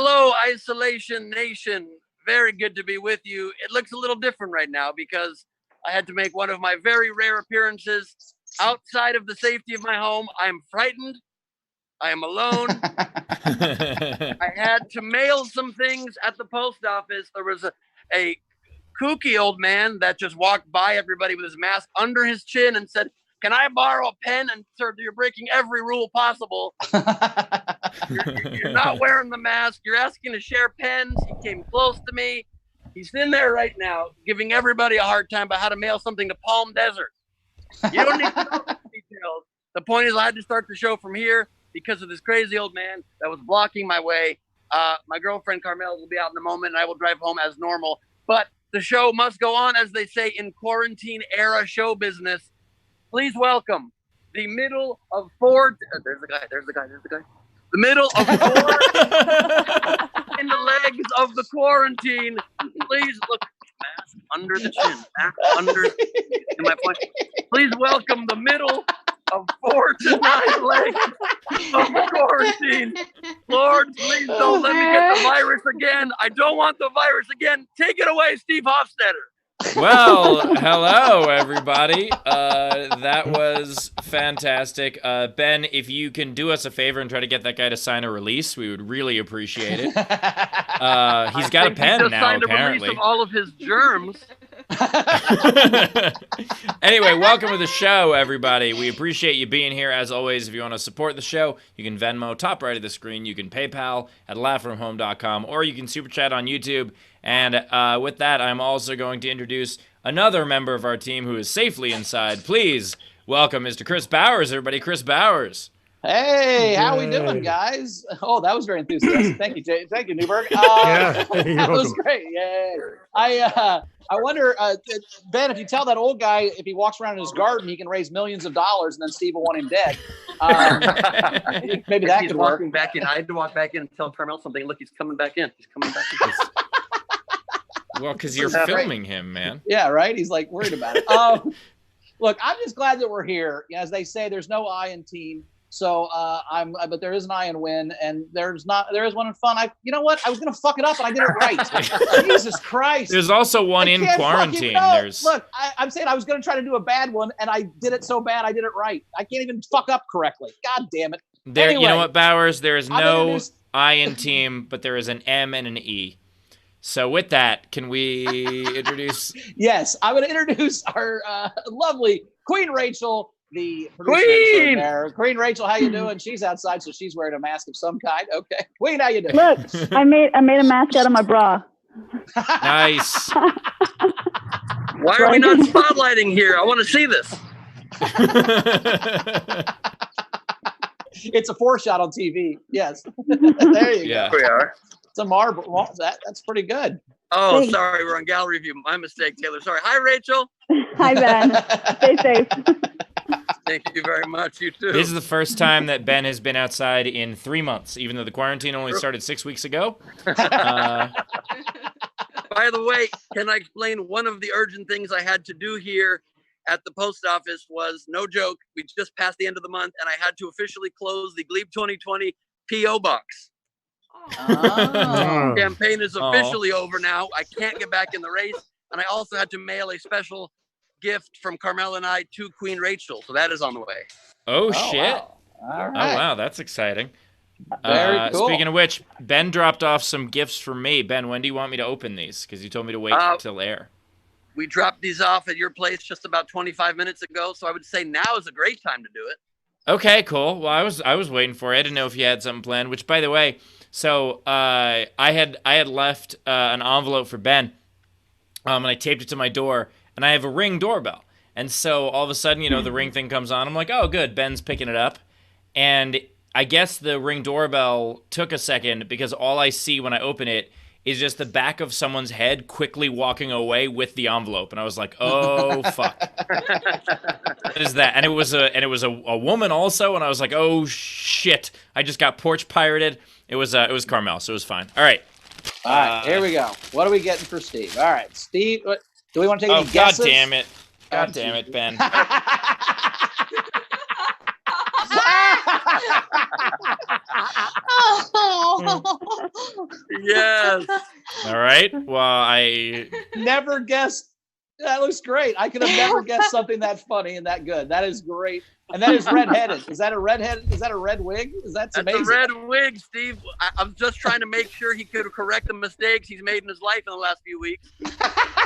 Hello, Isolation Nation. Very good to be with you. It looks a little different right now because I had to make one of my very rare appearances outside of the safety of my home. I am frightened. I am alone. I had to mail some things at the post office. There was a kooky old man that just walked by everybody with his mask under his chin and said, "Can I borrow a pen?" And sir, you're breaking every rule possible. You're not wearing the mask. You're asking to share pens. He came close to me. He's in there right now giving everybody a hard time about how to mail something to Palm Desert. You don't need to know the details. The point is I had to start the show from here because of this crazy old man that was blocking my way. My girlfriend Carmel will be out in a moment, and I will drive home as normal. But the show must go on, as they say in quarantine-era show business. Please welcome the middle of four. There's the guy. The middle of four in the legs of the quarantine. Please look. Mask under the chin. Back under. In my point. Please welcome the middle of 4 to 9 legs of the quarantine. Lord, please don't let me get the virus again. I don't want the virus again. Take it away, Steve Hofstetter. Well, hello, everybody. That was fantastic. Ben, if you can do us a favor and try to get that guy to sign a release, we would really appreciate it. He's got a pen now, signed apparently. A release of all of his germs. Anyway, welcome to the show, everybody. We appreciate you being here. As always, if you want to support the show, you can Venmo, top right of the screen. You can PayPal at laughfromhome.com, or you can Super Chat on YouTube. And with that, I'm also going to introduce another member of our team who is safely inside. Please welcome Mr. Chris Bowers, everybody. Chris Bowers. Hey, how we doing, guys? Oh, that was very enthusiastic. Thank you, Jay. Thank you, Newberg. Yeah, that was great. Yeah. I wonder, Ben, if you tell that old guy if he walks around in his garden, he can raise millions of dollars, and then Steve will want him dead. Maybe that could work. Walking back in. I had to walk back in and tell Carmel something. Look, he's coming back in. He's coming back in. Well, because you're filming him, man. Yeah, right? He's like worried about it. Look, I'm just glad that we're here. As they say, there's no I in team. So but there is an I in win, and there is one in fun. You know what? I was gonna fuck it up, and I did it right. Jesus Christ! There's also one in quarantine. Look, I'm saying I was gonna try to do a bad one, and I did it so bad I did it right. I can't even fuck up correctly. God damn it! Anyway, you know what, Bowers? There is no I in team, but there is an M and an E. So with that, can we introduce? Yes, I'm going to introduce our lovely Queen Rachel, the producer. Queen Rachel, how you doing? She's outside, so she's wearing a mask of some kind. Okay, Queen, how you doing? Look, I made a mask out of my bra. Nice. Why are we not spotlighting here? I want to see this. It's a 4-shot on TV. Yes, there you go. We are. It's a marble. Well, that's pretty good. Oh, thanks. Sorry, we're on gallery view. My mistake, Taylor. Sorry. Hi, Rachel. Hi, Ben. Stay safe. Thank you very much. You too. This is the first time that Ben has been outside in 3 months, even though the quarantine only started 6 weeks ago. By the way, can I explain one of the urgent things I had to do here at the post office was, no joke, we just passed the end of the month, and I had to officially close the Glebe 2020 P.O. box. Oh. Campaign is officially over now. I can't get back in the race, and I also had to mail a special gift from Carmel and I to Queen Rachel, so that is on the way. Oh shit! Wow. Oh wow, that's exciting. Very cool. Speaking of which, Ben dropped off some gifts for me. Ben, when do you want me to open these? Because you told me to wait till air. We dropped these off at your place just about 25 minutes ago, so I would say now is a great time to do it. Okay, cool. Well, I was waiting for it. I didn't know if you had something planned. Which, by the way. So I had left an envelope for Ben, and I taped it to my door, and I have a Ring doorbell. And so all of a sudden, the Ring thing comes on. I'm like, oh, good, Ben's picking it up. And I guess the Ring doorbell took a second because all I see when I open it is just the back of someone's head quickly walking away with the envelope. And I was like, oh, fuck. What is that? And it was a woman also, and I was like, oh, shit. I just got porch pirated. It was Carmel, so it was fine. All right. All right, here we go. What are we getting for Steve? All right, Steve, do we want to take any guesses? God damn it. God damn it, Ben. Yes. All right. Well, I Never guessed. That looks great. I could have never guessed something that funny and that good. That is great. And that is redheaded. Is that a redhead? Is that a red wig? That's amazing. A red wig, Steve. I'm just trying to make sure he could correct the mistakes he's made in his life in the last few weeks. which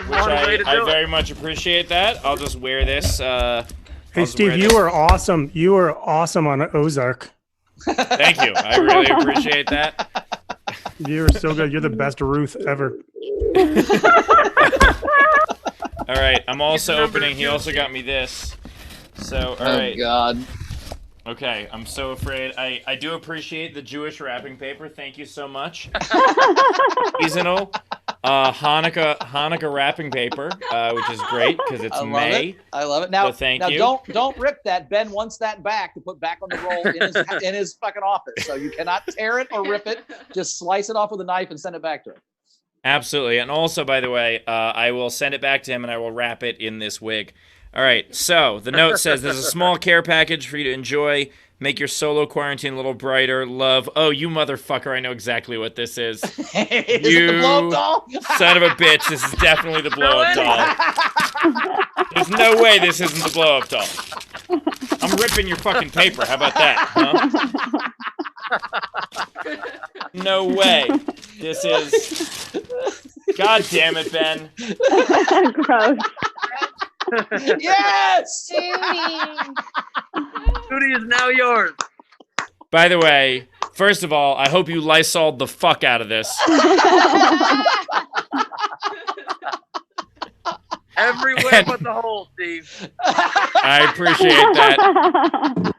I very much appreciate that. I'll just wear this. Hey, Steve, you were awesome. You were awesome on Ozark. Thank you. I really appreciate that. You were so good. You're the best Ruth ever. All right. I'm also opening. He also got me this. So, all right. Oh, God. Okay. I'm so afraid. I do appreciate the Jewish wrapping paper. Thank you so much. Seasonal Hanukkah wrapping paper, which is great because it's May. I love it. Now, so thank you. Don't rip that. Ben wants that back to put back on the roll in his fucking office. So you cannot tear it or rip it. Just slice it off with a knife and send it back to him. Absolutely. And also, by the way, I will send it back to him and I will wrap it in this wig. All right. So the note says there's a small care package for you to enjoy. Make your solo quarantine a little brighter. Love. Oh, you motherfucker. I know exactly what this is. Is it the blow-up doll? Son of a bitch. This is definitely the blow-up doll. There's no way this isn't the blow-up doll. I'm ripping your fucking paper. How about that? Huh? No way. This is... God damn it, Ben. Gross. Yes! Judy is now yours. By the way, first of all, I hope you Lysol'd the fuck out of this. Everywhere but the hole, Steve. I appreciate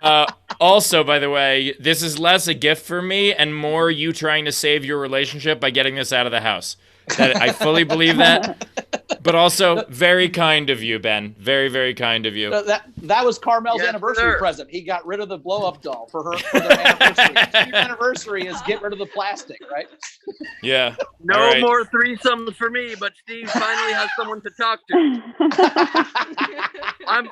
that. Also, by the way, this is less a gift for me and more you trying to save your relationship by getting this out of the house. That I fully believe that. But also, very kind of you, Ben. Very, very kind of you. That was Carmel's anniversary present. He got rid of the blow-up doll for their anniversary. Your anniversary is get rid of the plastic, right? Yeah. No more threesomes for me, but Steve finally has someone to talk to. I'm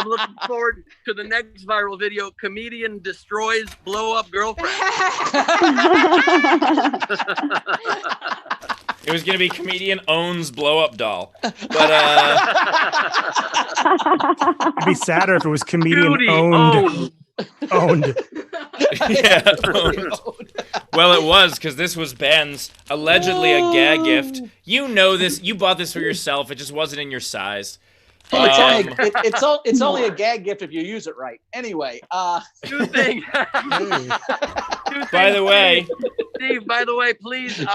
looking forward to the next viral video. Comedian destroys blow-up girlfriend. It was going to be comedian owns blow-up doll. But, It'd be sadder if it was comedian Judy owned. Yeah, owned. Well, it was, because this was Ben's, allegedly a gag gift. You know this. You bought this for yourself. It just wasn't in your size. It's only a gag gift if you use it right. Anyway, Two things. By the way, Steve, please,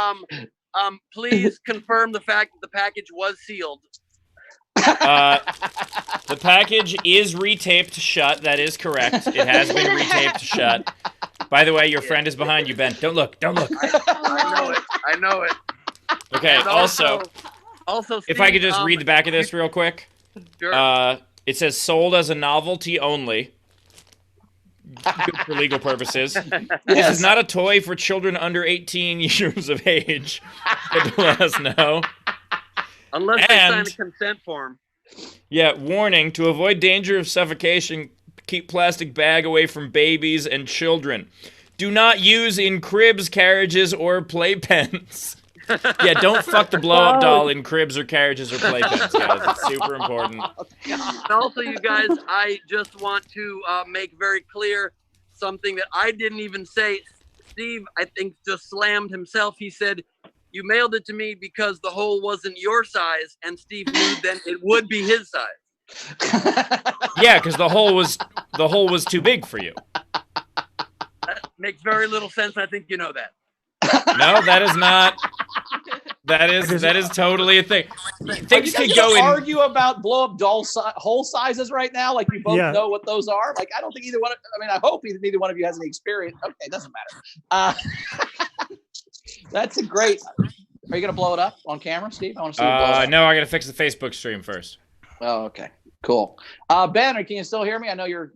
please confirm the fact that the package was sealed. the package is retaped shut. That is correct. It has been retaped shut. By the way, your friend is behind you, Ben. Don't look. Don't look. I know it. Okay. And Also, Steve, if I could just read the back of this real quick. Sure. It says sold as a novelty only. Good for legal purposes. This is not a toy for children under 18 years of age. Good to let us know. Unless they sign a consent form. Yeah, warning, to avoid danger of suffocation, keep plastic bag away from babies and children. Do not use in cribs, carriages, or playpens. Yeah, don't fuck the blow-up doll in cribs or carriages or playpens, guys. It's super important. And also, you guys, I just want to make very clear something that I didn't even say. Steve, I think, just slammed himself. He said, you mailed it to me because the hole wasn't your size, and Steve knew then it would be his size. Yeah, because the hole was too big for you. That makes very little sense. I think you know that. No, that is not. That is totally a thing. Things could go in. Argue about blow-up doll hole sizes right now, like you both know what those are. Like I don't think either one. I hope neither one of you has any experience. Okay, it doesn't matter. That's a great. Are you gonna blow it up on camera, Steve? I want to see. No, I gotta fix the Facebook stream first. Oh, okay, cool. Ben, can you still hear me? I know you're.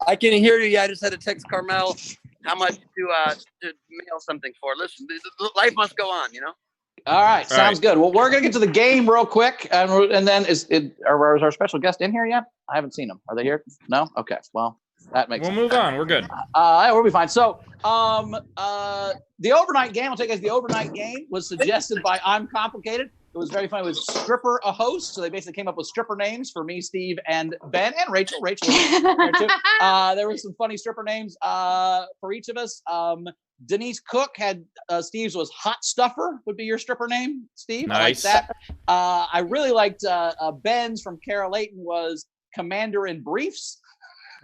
I can hear you. Yeah, I just had to text Carmel how much to mail something for. Listen, life must go on, you know. All right, sounds good. Well, we're gonna get to the game real quick, and then is our special guest in here yet? I haven't seen them. Are they here? No. Okay. Well, That makes We'll sense. move on. We're good. We'll be fine. So, the overnight game, I'll take you guys. The overnight game was suggested by I'm Complicated. It was very funny. It was stripper a host. So they basically came up with stripper names for me, Steve, and Ben, and Rachel. Rachel was there too. There were some funny stripper names for each of us. Denise Cook had Steve's was Hot Stuffer would be your stripper name, Steve. Nice. I like that. I really liked Ben's from Carol Layton was Commander in Briefs.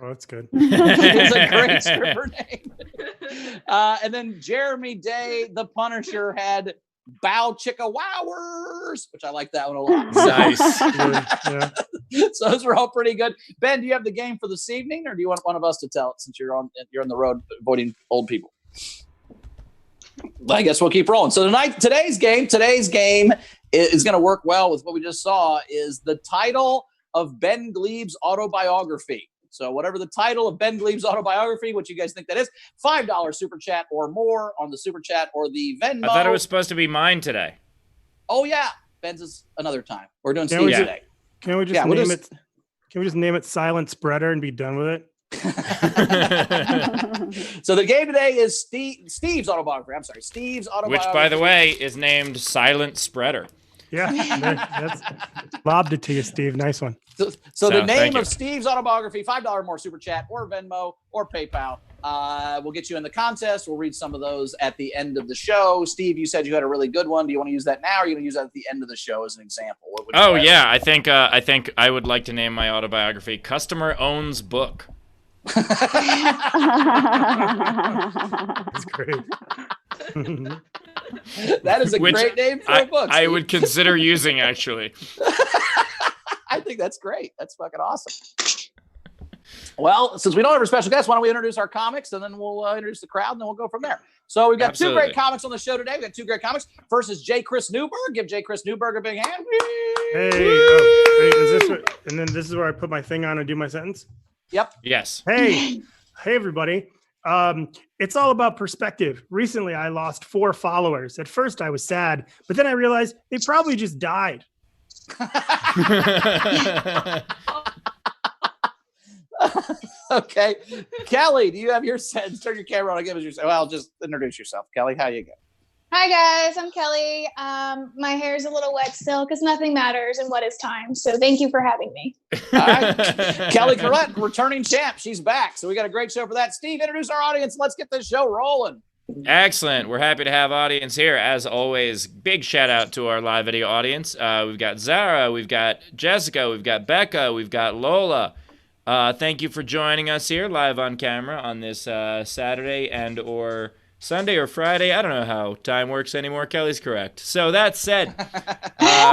Oh, that's good. It's a great stripper name. And then Jeremy Day, the Punisher, had Bow Chicka Wowers, which I like that one a lot. Nice. Yeah. So those were all pretty good. Ben, do you have the game for this evening, or do you want one of us to tell it since you're on the road avoiding old people? I guess we'll keep rolling. So today's game is going to work well with what we just saw. Is the title of Ben Glebe's autobiography. So whatever the title of Ben Glebe's autobiography, what you guys think that is, $5 super chat or more on the super chat or the Venmo. I thought it was supposed to be mine today. Oh yeah, Ben's is another time. We're doing Steve's today. Can we just name it? Can we just name it Silent Spreader and be done with it? So the game today is Steve's autobiography. I'm sorry, Steve's autobiography. Which, by the way, is named Silent Spreader. Yeah, that's lobbed it to you, Steve. Nice one. So the name of Steve's autobiography, $5 more super chat or Venmo or PayPal. We'll get you in the contest. We'll read some of those at the end of the show. Steve, you said you had a really good one. Do you want to use that now, or are you going to use that at the end of the show as an example? Oh yeah, I think I would like to name my autobiography "Customer Owns Book." That's great. That is a great name for a book. I would consider using, actually. I think that's great. That's fucking awesome. Well, since we don't have a special guest, why don't we introduce our comics, and then we'll introduce the crowd, and then we'll go from there. So we've got two great comics on the show today. We've got two great comics. First is J. Chris Newberg. Give J. Chris Newberg a big hand. Hey, is this and then this is where I put my thing on and do my sentence? Yep. Yes. Hey, everybody. It's all about perspective. Recently, I lost 4 followers. At first, I was sad, but then I realized they probably just died. Okay. Kelly, do you have your sentence? Turn your camera on and give us your sentence. Well, just introduce yourself. Kelly, how you go? Hi guys, I'm Kelly. My hair is a little wet still because nothing matters in what is time. So thank you for having me. All right. Kelly Collette, returning champ. She's back. So we got a great show for that. Steve, introduce our audience. Let's get this show rolling. Excellent. We're happy to have audience here. As always, big shout out to our live video audience. We've got Zara, we've got Jessica, we've got Becca, we've got Lola. Thank you for joining us here live on camera on this Saturday and or Sunday or Friday. I don't know how time works anymore. Kelly's correct. So that said,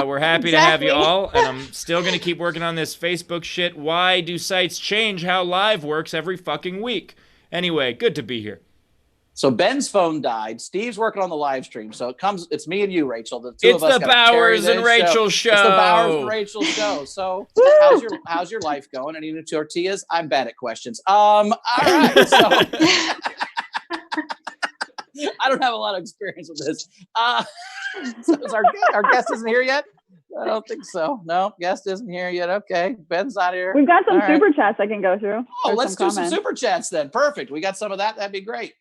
we're happy to have you all, and I'm still going to keep working on this Facebook shit. Why do sites change how live works every fucking week? Anyway, good to be here. So Ben's phone died. Steve's working on the live stream. So it's me and you, Rachel. The two It's of us the Bowers and Rachel show. It's the Bowers and Rachel show. So how's your life going? Any new tortillas? I'm bad at questions. All right. So I don't have a lot of experience with this. So is our guest isn't here yet? I don't think so. No, guest isn't here yet. Okay. Ben's not here. We've got some super chats I can go through. Oh, let's do some super chats then. Perfect. We got some of that. That'd be great.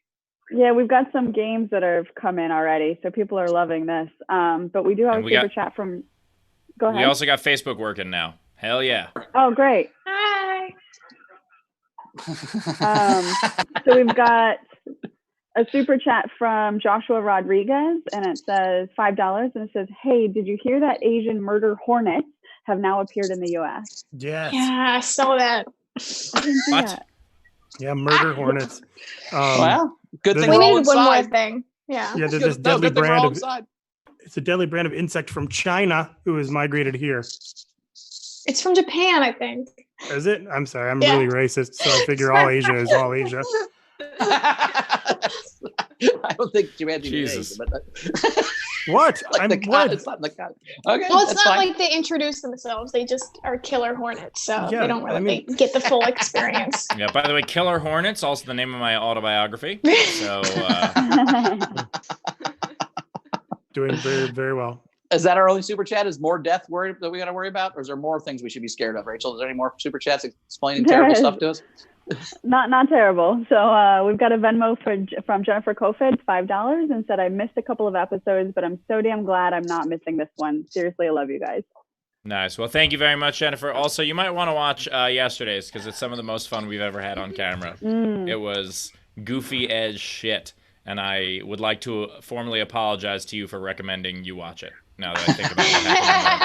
Yeah, we've got some games that have come in already, so people are loving this. But we do have a super chat from. Go ahead. We also got Facebook working now. Hell yeah! Oh, great! Hi. So we've got a super chat from Joshua Rodriguez, and it says $5, and it says, "Hey, did you hear that Asian murder hornets have now appeared in the U.S.?" Yes. Yeah, I saw that. What? Yeah, murder hornets. Well, good thing we we're all need one inside. more thing. Yeah. Yeah, there's this deadly brand of. It's a deadly brand of insect from China who has migrated here. It's from Japan, I think. Is it? I'm sorry, I'm really racist, so I figure all Asia is all Asia. I don't think Japan's Jesus. Asia, but What? like it's not in the okay. Well, it's not fine. like they introduce themselves. They just are killer hornets, so Yeah, they don't really get the full experience. Yeah, by the way, Killer Hornets, also the name of my autobiography. So, Doing very, very well. Is that our only super chat? Is more death that we got to worry about? Or is there more things we should be scared of, Rachel? Is there any more super chats explaining terrible stuff to us? Not terrible. So we've got a Venmo from Jennifer Kofid, $5, and said, I missed a couple of episodes, but I'm so damn glad I'm not missing this one. Seriously, I love you guys. Nice. Well, thank you very much, Jennifer. Also, you might want to watch yesterday's because it's some of the most fun we've ever had on camera. It was goofy as shit, and I would like to formally apologize to you for recommending you watch it. Now that I think about what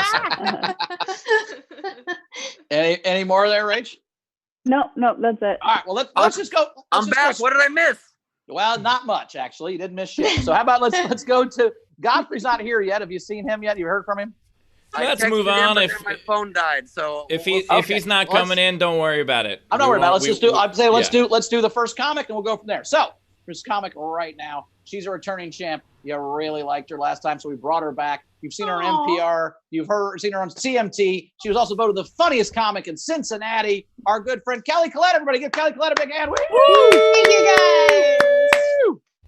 happened in that episode. Any more there, Rach? No, that's it. All right. Well, let's just go. I'm back. What did I miss? Well, not much actually. You didn't miss shit. So how about let's go to Godfrey's not here yet. Have you seen him yet? You heard from him? Let's texted move him, on. but If then my phone died, so if he's not coming in, don't worry about it. I'm not worried about it. Let's do the first comic and we'll go from there. So first comic right now. She's a returning champ. You really liked her last time, so we brought her back. You've seen her on NPR. You've seen her on CMT. She was also voted the funniest comic in Cincinnati. Our good friend Kelly Collette. Everybody give Kelly Collette a big hand. Woo! Thank you guys.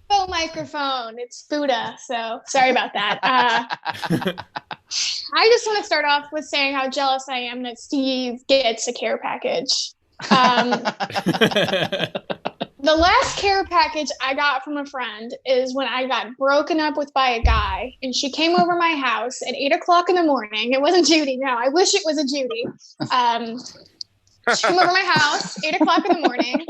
Phone microphone. It's Buddha, so sorry about that. I just want to start off with saying how jealous I am that Steve gets a care package. The last care package I got from a friend is when I got broken up with by a guy, and she came over my house at 8:00 in the morning. It wasn't Judy. No, I wish it was a Judy. She came over my house, 8:00 in the morning.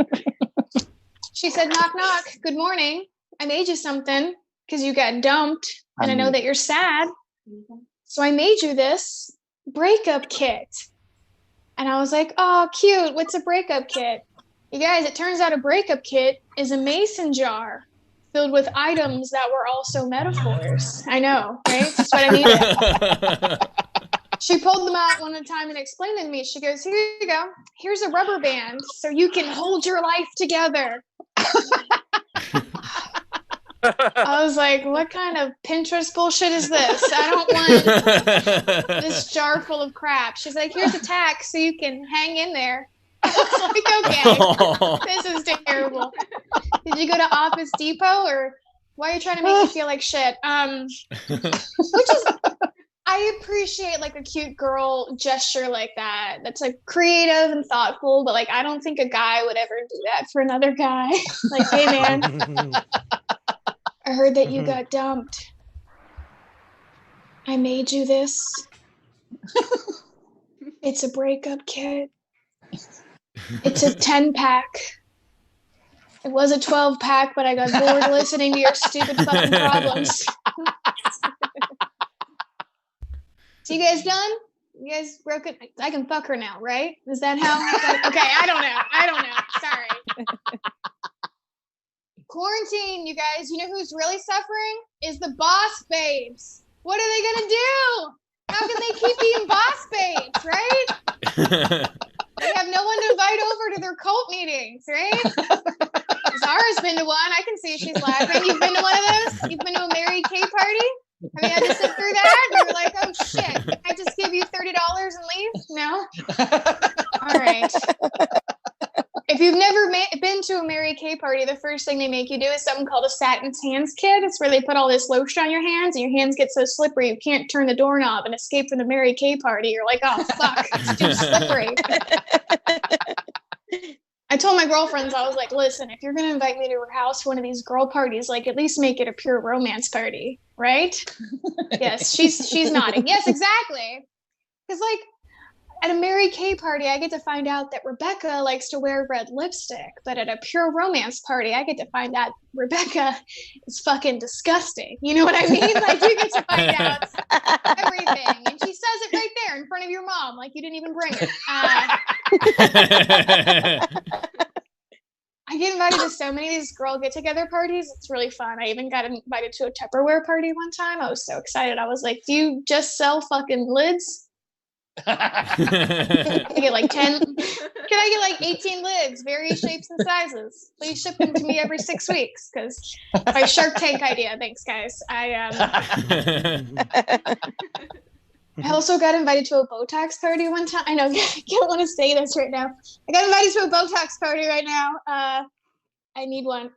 She said, knock, knock. Good morning. I made you something because you got dumped, and I know that you're sad. So I made you this breakup kit. And I was like, oh, cute. What's a breakup kit? You guys, it turns out a breakup kit is a mason jar filled with items that were also metaphors. I know, right? That's what I needed. She pulled them out one at a time and explained it to me. She goes, here you go. Here's a rubber band so you can hold your life together. I was like, what kind of Pinterest bullshit is this? I don't want this jar full of crap. She's like, here's a tack so you can hang in there. I was like, okay, this is terrible. Did you go to Office Depot, or why are you trying to make me feel like shit? Which is, I appreciate like a cute girl gesture like that. That's like creative and thoughtful, but like I don't think a guy would ever do that for another guy. Like, hey man, I heard that you got dumped. I made you this. It's a breakup kit. It's a 10-pack. It was a 12-pack, but I got bored listening to your stupid fucking problems. So you guys done? You guys broke it? I can fuck her now, right? Is that how? Okay, I don't know. Sorry. Quarantine, you guys. You know who's really suffering? Is the boss babes. What are they gonna do? How can they keep being boss babes, right? They have no one to invite over to their cult meetings, right? Zara's been to one. I can see she's laughing. You've been to one of those? You've been to a Mary Kay party? Have you had to sit through that? And you're like, oh shit, can I just give you $30 and leave? No? All right. If you've never been to a Mary Kay party, the first thing they make you do is something called a satin hands kit. It's where they put all this lotion on your hands, and your hands get so slippery you can't turn the doorknob and escape from the Mary Kay party. You're like, oh fuck, it's too slippery. I told my girlfriends, I was like, listen, if you're gonna invite me to your house for one of these girl parties, like at least make it a pure romance party, right? Yes, she's nodding. Yes, exactly. Because like at a Mary Kay party, I get to find out that Rebecca likes to wear red lipstick, but at a pure romance party, I get to find out Rebecca is fucking disgusting. You know what I mean? Like you get to find out everything, and she says it right there in front of your mom, like you didn't even bring it. I get invited to so many of these girl get-together parties. It's really fun. I even got invited to a Tupperware party one time. I was so excited. I was like, do you just sell fucking lids? Can I get like 10? Can I get like 18 lids, various shapes and sizes? Please ship them to me every 6 weeks, because my Shark Tank idea. Thanks, guys. I also got invited to a Botox party one time. I know I don't want to say this right now. I got invited to a Botox party right now. I need one.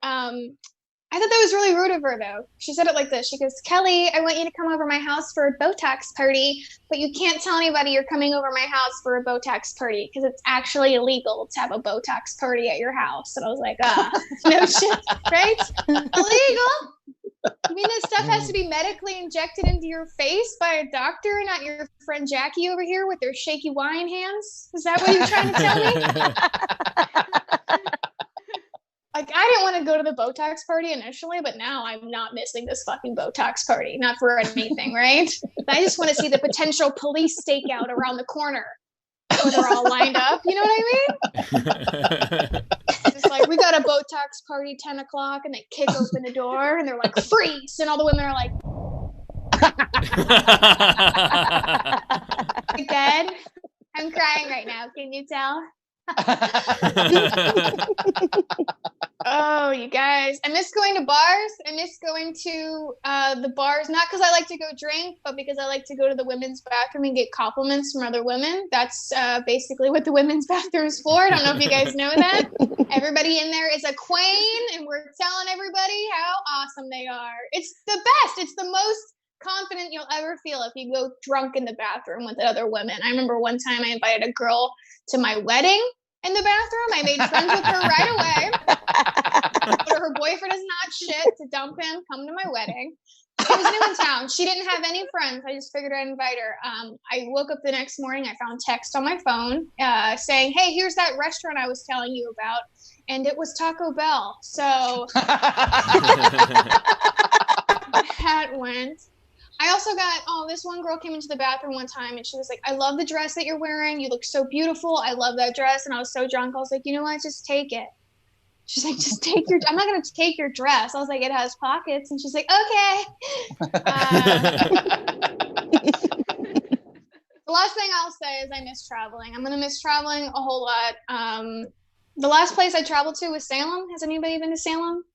I thought that was really rude of her, though. She said it like this. She goes, Kelly, I want you to come over my house for a Botox party, but you can't tell anybody you're coming over my house for a Botox party because it's actually illegal to have a Botox party at your house. And I was like, no shit, right? Illegal? You mean this stuff has to be medically injected into your face by a doctor and not your friend Jackie over here with their shaky wine hands? Is that what you're trying to tell me? Like, I didn't want to go to the Botox party initially, but now I'm not missing this fucking Botox party. Not for anything, right? I just want to see the potential police stakeout around the corner when they're all lined up. You know what I mean? It's like, we got a Botox party 10 o'clock, and they kick open the door, and they're like, freeze! And all the women are like, dead. I'm crying right now. Can you tell? Oh, you guys, I miss going to bars. I miss going to the bars, not because I like to go drink, but because I like to go to the women's bathroom and get compliments from other women. That's basically what the women's bathroom is for. I don't know if you guys know that. Everybody in there is a queen, and we're telling everybody how awesome they are. It's the best. It's the most confident you'll ever feel if you go drunk in the bathroom with other women. I remember one time I invited a girl to my wedding in the bathroom. I made friends with her right away. But her boyfriend is not shit to dump him, come to my wedding. It was new in town. She didn't have any friends. I just figured I'd invite her. I woke up the next morning. I found text on my phone saying, hey, here's that restaurant I was telling you about. And it was Taco Bell. So that went. I also got, this one girl came into the bathroom one time and she was like, I love the dress that you're wearing. You look so beautiful. I love that dress. And I was so drunk. I was like, you know what? Just take it. She's like, just take your, I'm not going to take your dress. I was like, it has pockets. And she's like, okay. The last thing I'll say is I miss traveling. I'm going to miss traveling a whole lot. The last place I traveled to was Salem. Has anybody been to Salem?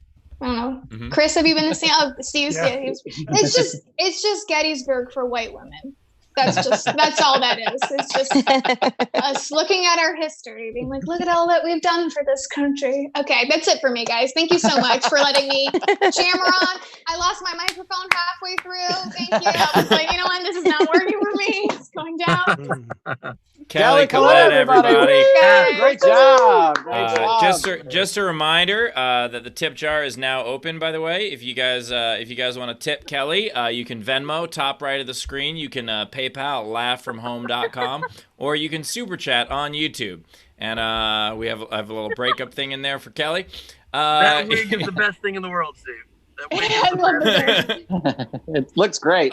I don't know. Mm-hmm. Chris, have you been to Salem? Steve, yeah. It's just Gettysburg for white women. That's all that is. It's just us looking at our history, being like, look at all that we've done for this country. Okay, that's it for me, guys. Thank you so much for letting me jammer on. I lost my microphone halfway through. Thank you. I was like, you know what? This is not working for me. It's going down. Kelly, Collette, everybody. Yeah, great job. Great job. Just a reminder that the tip jar is now open, by the way. If you guys want to tip Kelly, you can Venmo, top right of the screen. You can PayPal, laughfromhome.com, or you can super chat on YouTube. And I have a little breakup thing in there for Kelly. That wig is the best thing in the world, Steve. It looks great.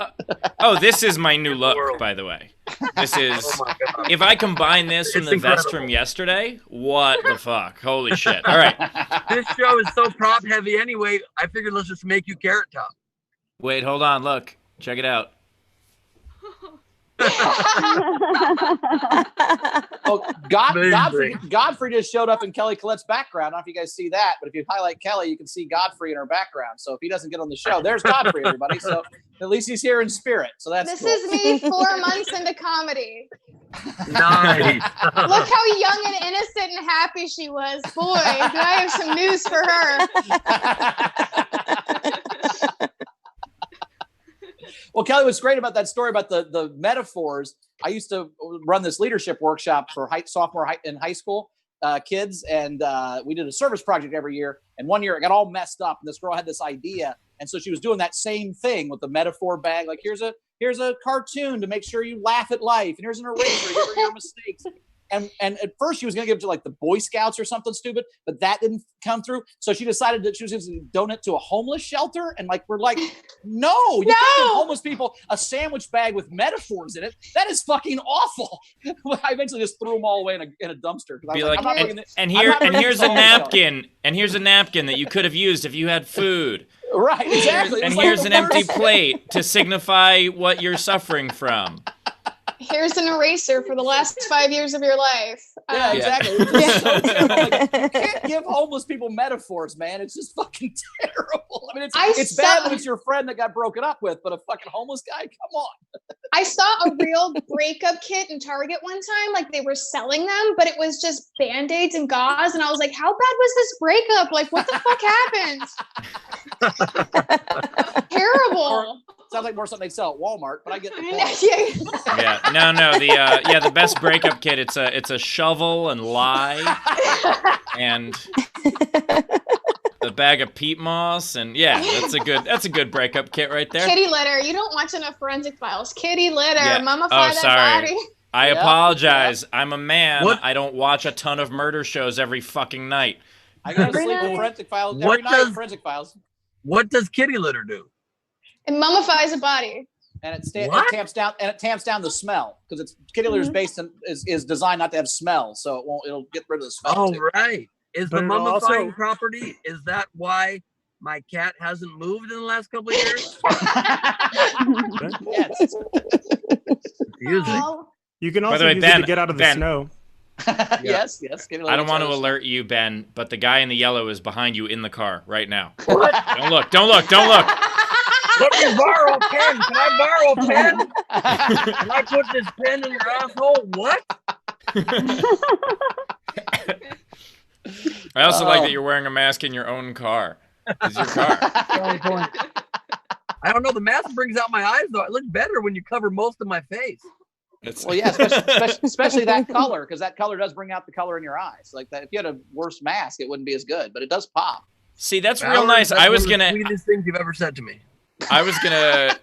This is my new look, by the way. This is, if I combine this from the vest from yesterday, what the fuck? Holy shit. All right. This show is so prop heavy anyway, I figured let's just make you Carrot Top. Wait, hold on. Look. Check it out. Godfrey just showed up in Kelly Colette's background. I don't know if you guys see that, but if you highlight Kelly, you can see Godfrey in her background. So if he doesn't get on the show, there's Godfrey, everybody. So at least he's here in spirit. So that's this cool. is me 4 months into comedy. Nice. Look how young and innocent and happy she was. Boy, do I have some news for her. Well, Kelly, what's great about that story about the metaphors, I used to run this leadership workshop for sophomore in high school kids, and we did a service project every year. And one year it got all messed up, and this girl had this idea, and so she was doing that same thing with the metaphor bag. Like, here's a cartoon to make sure you laugh at life, and here's an eraser to get rid of your mistakes. And at first she was going to give it to like the Boy Scouts or something stupid, but that didn't come through. So she decided that she was going to donate to a homeless shelter. And like, we're like, no, you can't give homeless people a sandwich bag with metaphors in it. That is fucking awful. I eventually just threw them all away in a dumpster. Be like, here's a napkin. And here's a napkin that you could have used if you had food. Right, exactly. And here's an empty plate to signify what you're suffering from. Here's an eraser for the last 5 years of your life. Yeah, exactly. It's so terrible. Like, you can't give homeless people metaphors, man. It's just fucking terrible. I mean, it's bad when it's your friend that got broken up with, but a fucking homeless guy? Come on. I saw a real breakup kit in Target one time. Like, they were selling them, but it was just Band-Aids and gauze. And I was like, how bad was this breakup? Like, what the fuck happened? Terrible. Sounds like more something they sell at Walmart, but I get the point. Yeah, no, the best breakup kit. It's a shovel and lye, and a bag of peat moss, and that's a good breakup kit right there. Kitty litter. You don't watch enough Forensic Files. Kitty litter. Yeah. Mummify Oh, that sorry. body. I apologize. I'm a man. What? I don't watch a ton of murder shows every fucking night. I go to Every sleep with night. Forensic Files What every night. does- Forensic Files, What does kitty litter do? It mummifies a body. and it What? tamps down the smell because it's kitty litter is based on is designed not to have smell, so it'll get rid of the smell. Oh, too. right. Is But the it'll mummifying also- property, is that why my cat hasn't moved in the last couple of years? Yes. Confusing. Oh, You can By also the way, use it Ben- to get out of the Ben. snow. Yes. Kitty litter I don't want to is- alert you, Ben, but the guy in the yellow is behind you in the car right now. What? Don't look. Don't look. Don't look. Let me borrow a pen. Can I borrow a pen? Can I put this pen in your asshole? What? I also like Oh. that you're wearing a mask in your own car. It's your car. I don't know. The mask brings out my eyes, though. I look better when you cover most of my face. It's, Well, yeah, especially that color, because that color does bring out the color in your eyes. Like that, if you had a worse mask, it wouldn't be as good, but it does pop. See, that's real Bowers, nice. that's I was one of the gonna sweetest things you've ever said to me.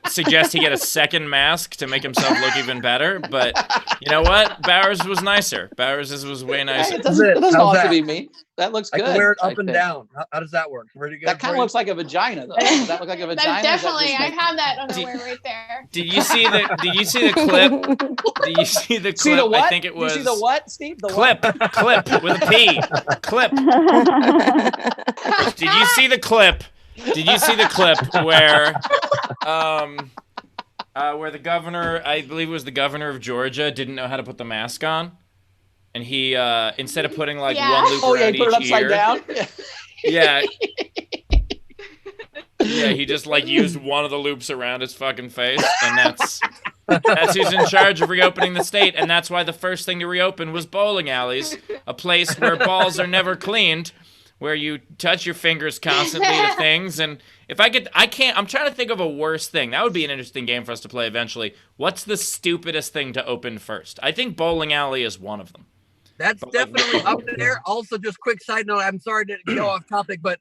suggest he get a second mask to make himself look even better, but you know what? Bowers was nicer. Bowers was way Hey, nicer. it doesn't How's all have that? to be me. That looks I good. can wear it I up and think. down. How does that work? Pretty good. That kind for of you? looks like a vagina, though. Does that look like a vagina? that Or does definitely. just I make- have that underwear right there. Did you see the clip? Did you see the clip? See the what? I think it was You see the what, Steve? The clip with a P. Clip. Did you see the clip? Did you see the clip where the governor, I believe it was the governor of Georgia, didn't know how to put the mask on? And he instead of putting like Yeah. one loop Oh yeah, around he put it each upside ear, down. yeah. Yeah, he just like used one of the loops around his fucking face, and that's who's in charge of reopening the state, and that's why the first thing to reopen was bowling alleys, a place where balls are never cleaned, where you touch your fingers constantly to things. And if I'm trying to think of a worse thing. That would be an interesting game for us to play eventually. What's the stupidest thing to open first? I think bowling alley is one of them. That's definitely up there. Also, just quick side note. I'm sorry to go off topic, but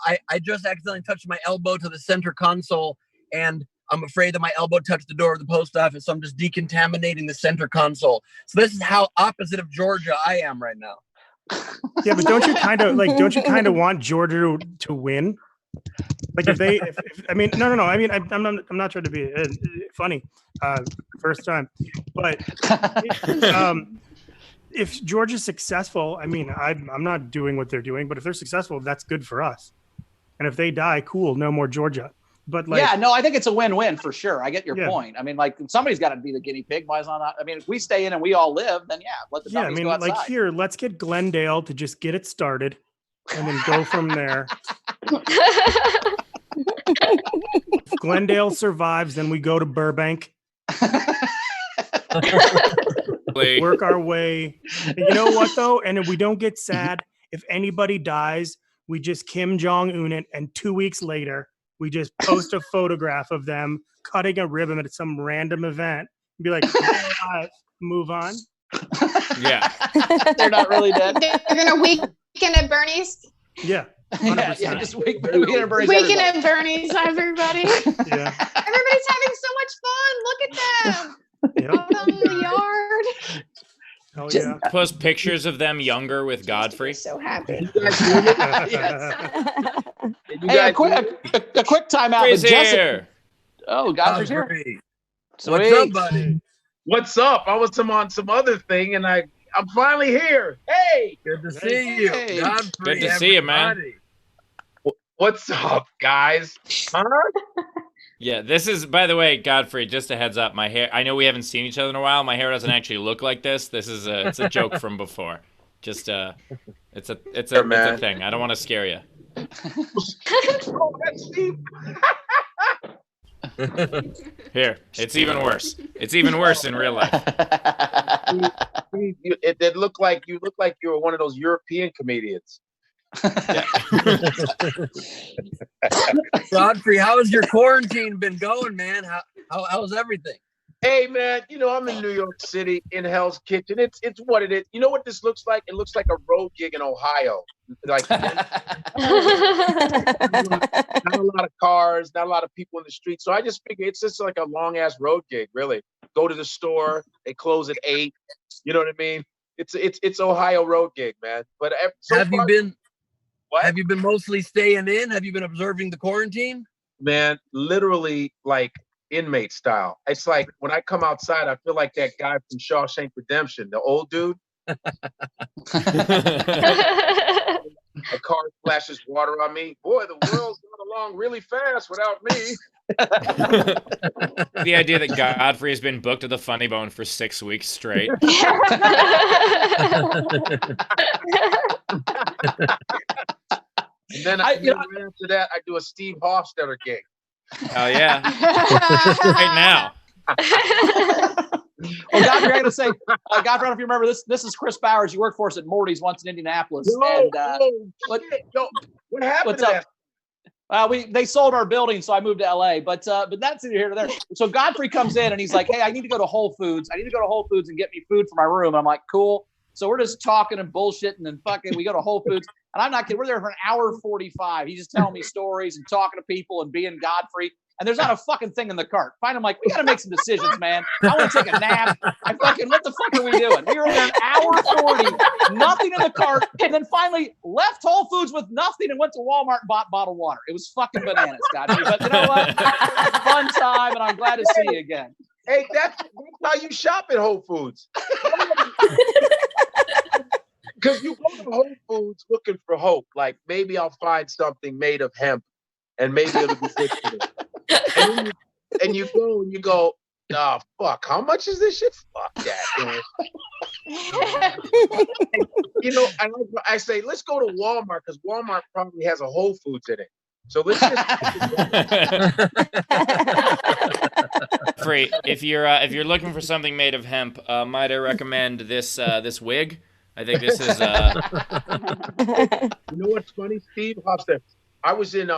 I just accidentally touched my elbow to the center console, and I'm afraid that my elbow touched the door of the post office, so I'm just decontaminating the center console. So this is how opposite of Georgia I am right now. Yeah, but don't you kind of want Georgia to win? Like if I mean, no. I mean, I'm not trying to be funny, first time, but if Georgia's successful, I mean, I'm not doing what they're doing, but if they're successful, that's good for us. And if they die, cool, no more Georgia. But like, Yeah, no, I think it's a win-win for sure. I get your Yeah. point. I mean, like somebody's got to be the guinea pig. Why is not? I mean, if we stay in and we all live, then yeah, let the yeah, I dummies mean, go outside. like here, let's get Glendale to just get it started, and then go from there. If Glendale survives, then we go to Burbank, work our way. And you know what though? And if we don't get sad, if anybody dies, we just Kim Jong-un it, and 2 weeks later, we just post a photograph of them cutting a ribbon at some random event and be like, move on. Yeah. They're not really dead. They're gonna weekend at Bernie's. Yeah. Yeah, 100%. yeah, just weekend at Bernie's. Weekend everybody. at Bernie's, everybody. Yeah. Everybody's having so much fun. Look at them Yep. out in the yard. Hell yeah. Post pictures of them younger with Godfrey. So happy. Hey, a quick timeout. Chris But Jessica, here. oh, Godfrey's here. Great. Sweet. What's up, buddy? What's up? I was on some other thing, and I'm finally here. Hey, Good to see you. Hey. Godfrey, Good to see you, man. everybody. what's up, guys? Huh? Yeah, this is, by the way, Godfrey, just a heads up, my hair, I know we haven't seen each other in a while. My hair doesn't actually look like this. This is it's a joke from before. Just, it's a thing. I don't want to scare you. Oh, that's Steve. Here, it's even worse. It's even worse in real life. It looked like you were one of those European comedians. Godfrey, how has your quarantine been going, man? How's everything? Hey man, I'm in New York City in Hell's Kitchen. It's what it is. You know what this looks like? It looks like a road gig in Ohio. Like not a lot of cars, not a lot of people in the street. So I just figure it's just like a long ass road gig, really. Go to the store, they close at 8. You know what I mean? It's Ohio road gig, man. But so have you been mostly staying in? Have you been observing the quarantine? Man, literally like inmate style. It's like when I come outside, I feel like that guy from Shawshank Redemption, the old dude. A car splashes water on me. Boy, the world's gone along really fast without me. The idea that Godfrey has been booked at the Funny Bone for 6 weeks straight. And then after that, I do a Steve Hofstetter gig. Oh yeah, right now. Well, Godfrey, I got to say, Godfrey, I don't know if you remember this. This is Chris Bowers. You worked for us at Morty's once in Indianapolis. What happened to that? They sold our building, so I moved to LA. But that's neither here nor there. So Godfrey comes in and he's like, "Hey, I need to go to Whole Foods. I need to go to Whole Foods and get me food for my room." And I'm like, "Cool." So we're just talking and bullshitting and fucking. We go to Whole Foods, and I'm not kidding. We're there for an hour 45. He's just telling me stories and talking to people and being Godfrey. And there's not a fucking thing in the cart. Finally, I'm like, we got to make some decisions, man. I want to take a nap. What the fuck are we doing? We were there an hour 40, nothing in the cart, and then finally left Whole Foods with nothing and went to Walmart and bought bottled water. It was fucking bananas, Godfrey. But you know what? Fun time, and I'm glad to see you again. Hey, that's how you shop at Whole Foods. Because you go to Whole Foods looking for hope. Like, maybe I'll find something made of hemp, and maybe it'll be good for me. And you go, oh, fuck, how much is this shit? Fuck that. I say, let's go to Walmart because Walmart probably has a Whole Foods in it. So let's just Free. If you're looking for something made of hemp, might I recommend this wig? I think this is You know what's funny, Steve? Hofstadter. I was in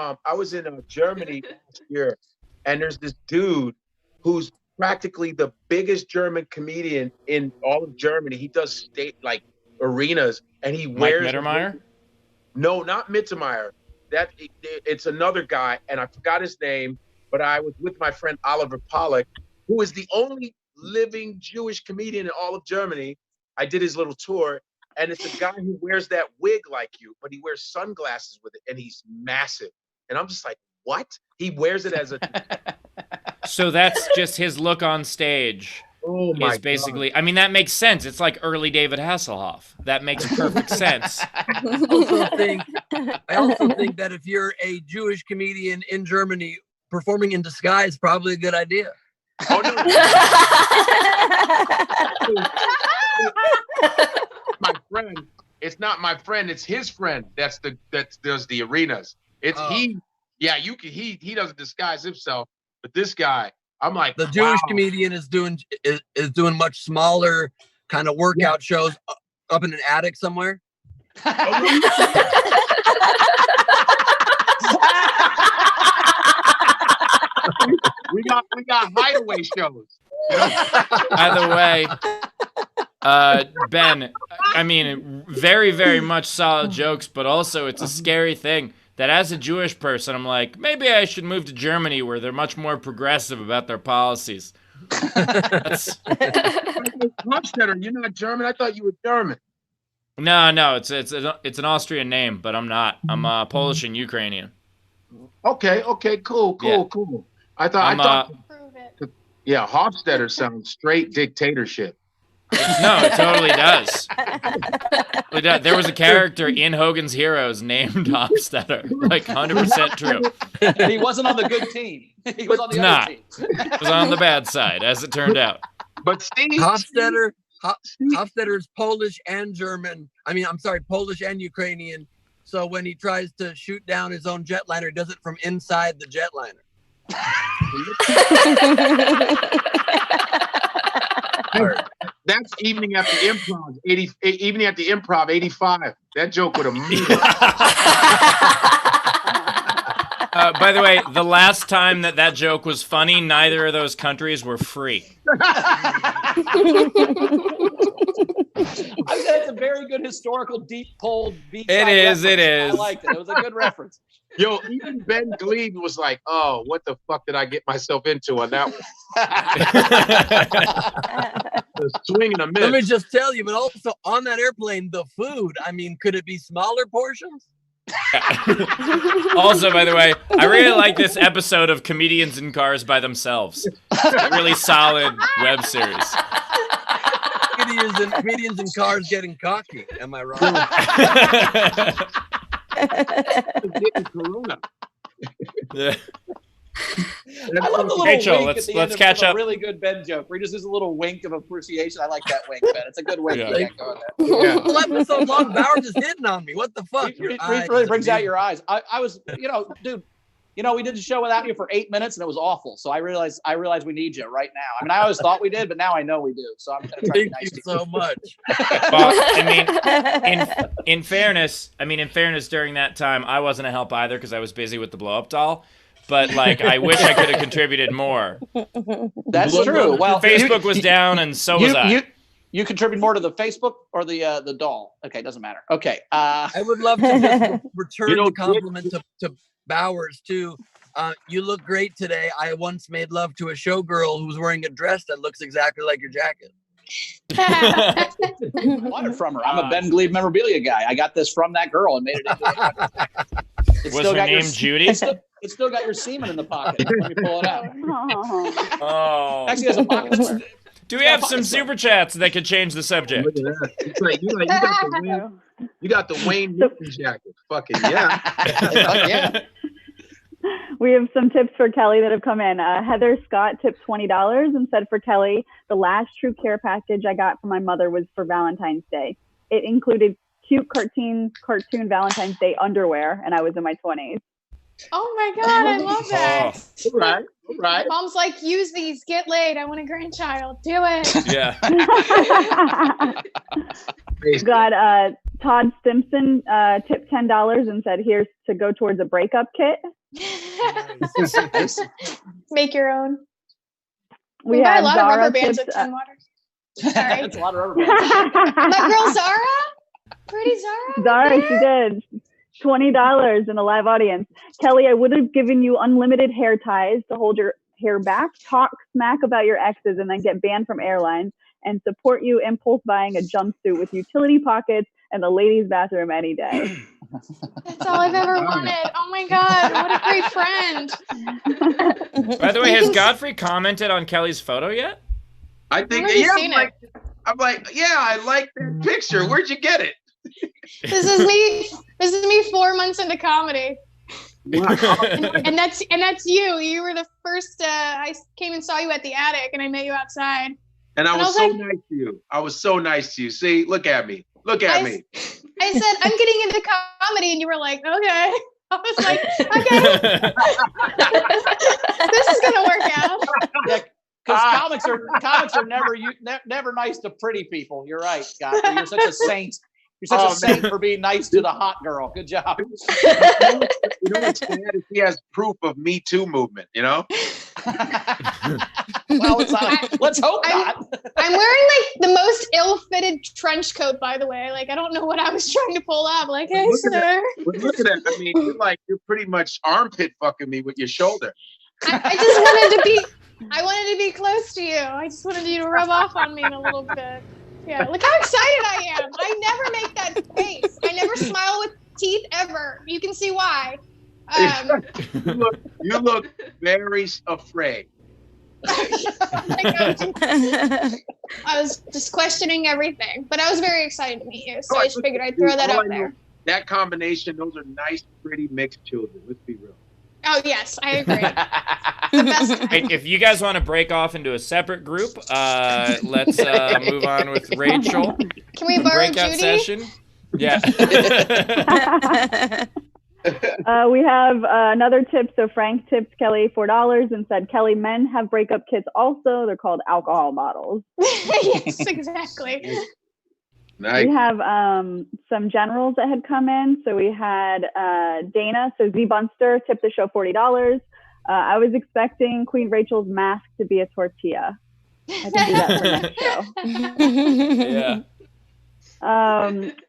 Germany last year, and there's this dude who's practically the biggest German comedian in all of Germany. He does state like arenas, and he wears. Mike Mittermeier? No, not Mittermeier. It's another guy, and I forgot his name. But I was with my friend Oliver Pollock, who is the only living Jewish comedian in all of Germany. I did his little tour. And it's a guy who wears that wig like you, but he wears sunglasses with it, and he's massive. And I'm just like, what? He wears it as a... So that's just his look on stage. Oh, my basically, God. I mean, that makes sense. It's like early David Hasselhoff. That makes perfect sense. I also think that if you're a Jewish comedian in Germany, performing in disguise, probably a good idea. Oh, no. My friend, it's not my friend, it's his friend that does the arenas. It's he doesn't disguise himself, but this guy, I'm like, the Jewish comedian is doing much smaller kind of workout shows up in an attic somewhere. we got hideaway shows. Either way, Ben, I mean, very, very much solid jokes, but also it's a scary thing that as a Jewish person, I'm like, maybe I should move to Germany where they're much more progressive about their policies. Hofstadter, you're not German? I thought you were German. No, it's an Austrian name, but I'm not. I'm Polish and Ukrainian. Okay, cool. I thought yeah, Hofstadter sounds straight dictatorship. No, it totally does. There was a character in Hogan's Heroes named Hofstadter. Like 100% true. He wasn't on the good team. He was on the other team. It was on the bad side, as it turned out. But Steve Hofstadter is Polish and German. Polish and Ukrainian. So when he tries to shoot down his own jetliner, he does it from inside the jetliner. hard. That's evening at the improv. Evening at the improv. 85. That joke would have made it. By the way, the last time that joke was funny, neither of those countries were free. I said it's a very good historical deep pulled beach. It is. I liked it. It was a good reference. Yo, even Ben Glebe was like, "Oh, what the fuck did I get myself into on that one?" The swing and a miss. Let me just tell you, but also on that airplane, the food. I mean, could it be smaller portions? Also, by the way, I really like this episode of Comedians in Cars by Themselves. A really solid web series. Comedians in cars getting cocky. Am I wrong? Getting corona. Yeah. I love the little Rachel, wink at the let's end catch of up. a really good Ben joke where he just does a little wink of appreciation. I like that wink, Ben. It's a good wink. Yeah. You got going there. Yeah. Well, episode long, Bowers is hitting on me. What the fuck? It really brings out your eyes. I was, dude, we did the show without you for 8 minutes and it was awful. So I realized we need you right now. I mean, I always thought we did, but now I know we do. So I'm going to try to be Thank nice you to you. so much. Well, I mean, in fairness, during that time, I wasn't a help either because I was busy with the blow-up doll. But like, I wish I could have contributed more. That's true. Well, Facebook was down, and so was I. You contribute more to the Facebook or the doll? Okay, doesn't matter. Okay. I would love to just return the compliment to Bowers too. You look great today. I once made love to a showgirl who was wearing a dress that looks exactly like your jacket. I bought it from her. I'm a Ben Glebe memorabilia guy. I got this from that girl and made it into a Was her name Judy? It's still got your semen in the pocket. Let me pull it out. Oh. Actually, has a pocket. Do we have some super chats that could change the subject? Look at that. It's like you got the Wayne Newton jacket. Fucking yeah. Yeah. We have some tips for Kelly that have come in. Heather Scott tipped $20 and said, for Kelly, the last true care package I got from my mother was for Valentine's Day. It included cute cartoon Valentine's Day underwear, and I was in my 20s. Oh my God, I love that. All right. Mom's like, use these, get laid. I want a grandchild. Do it. Yeah. Got Todd Simpson tipped $10 and said, here's to go towards a breakup kit. Make your own. We buy have a lot Zara of rubber bands tipped, at Ten Waters. Sorry. That's a lot of rubber bands. My girl Zara? Pretty Zara? Zara, she did. $20 in a live audience. Kelly, I would have given you unlimited hair ties to hold your hair back, talk smack about your exes, and then get banned from airlines, and support you impulse buying a jumpsuit with utility pockets and the ladies' bathroom any day. That's all I've ever wanted. Oh my God, what a great friend. By the way, has Godfrey commented on Kelly's photo yet? I think, I'm like, yeah, I like that picture. Where'd you get it? This is me 4 months into comedy. and that's you. You were the first. I came and saw you at the attic, and I met you outside. And I was so nice to you. I was so nice to you. See, look at me. Look at me. I said, I'm getting into comedy, and you were like, okay. I was like, okay. This is gonna work out. Because comics are never nice to pretty people. You're right, Godfrey. You're such a saint. You're such a saint for being nice to the hot girl. Good job. You know what's sad is he has proof of Me Too movement, you know? Well, let's hope not. I'm wearing like the most ill-fitted trench coat, by the way. Like, I don't know what I was trying to pull up. Like, hey, sir. Look at that. I mean, you're pretty much armpit fucking me with your shoulder. I just wanted to be close to you. I just wanted you to rub off on me in a little bit. Yeah, look how excited I am. I never make that face. I never smile with teeth ever. You can see why. You look very afraid. I was just questioning everything, but I was very excited to meet you, so I just figured I'd throw that out there. That combination, those are nice, pretty mixed children. Let's be real. Oh, yes, I agree. The best kind. If you guys want to break off into a separate group, let's move on with Rachel. Can we borrow Breakout Judy? session. Yeah. We have another tip. So Frank tipped Kelly $4 and said, Kelly, men have breakup kits also. They're called alcohol bottles. Yes, exactly. Nice. We have some generals that had come in. So we had Dana. So Z Bunster tipped the show $40. I was expecting Queen Rachel's mask to be a tortilla. I can do that for next show. Yeah.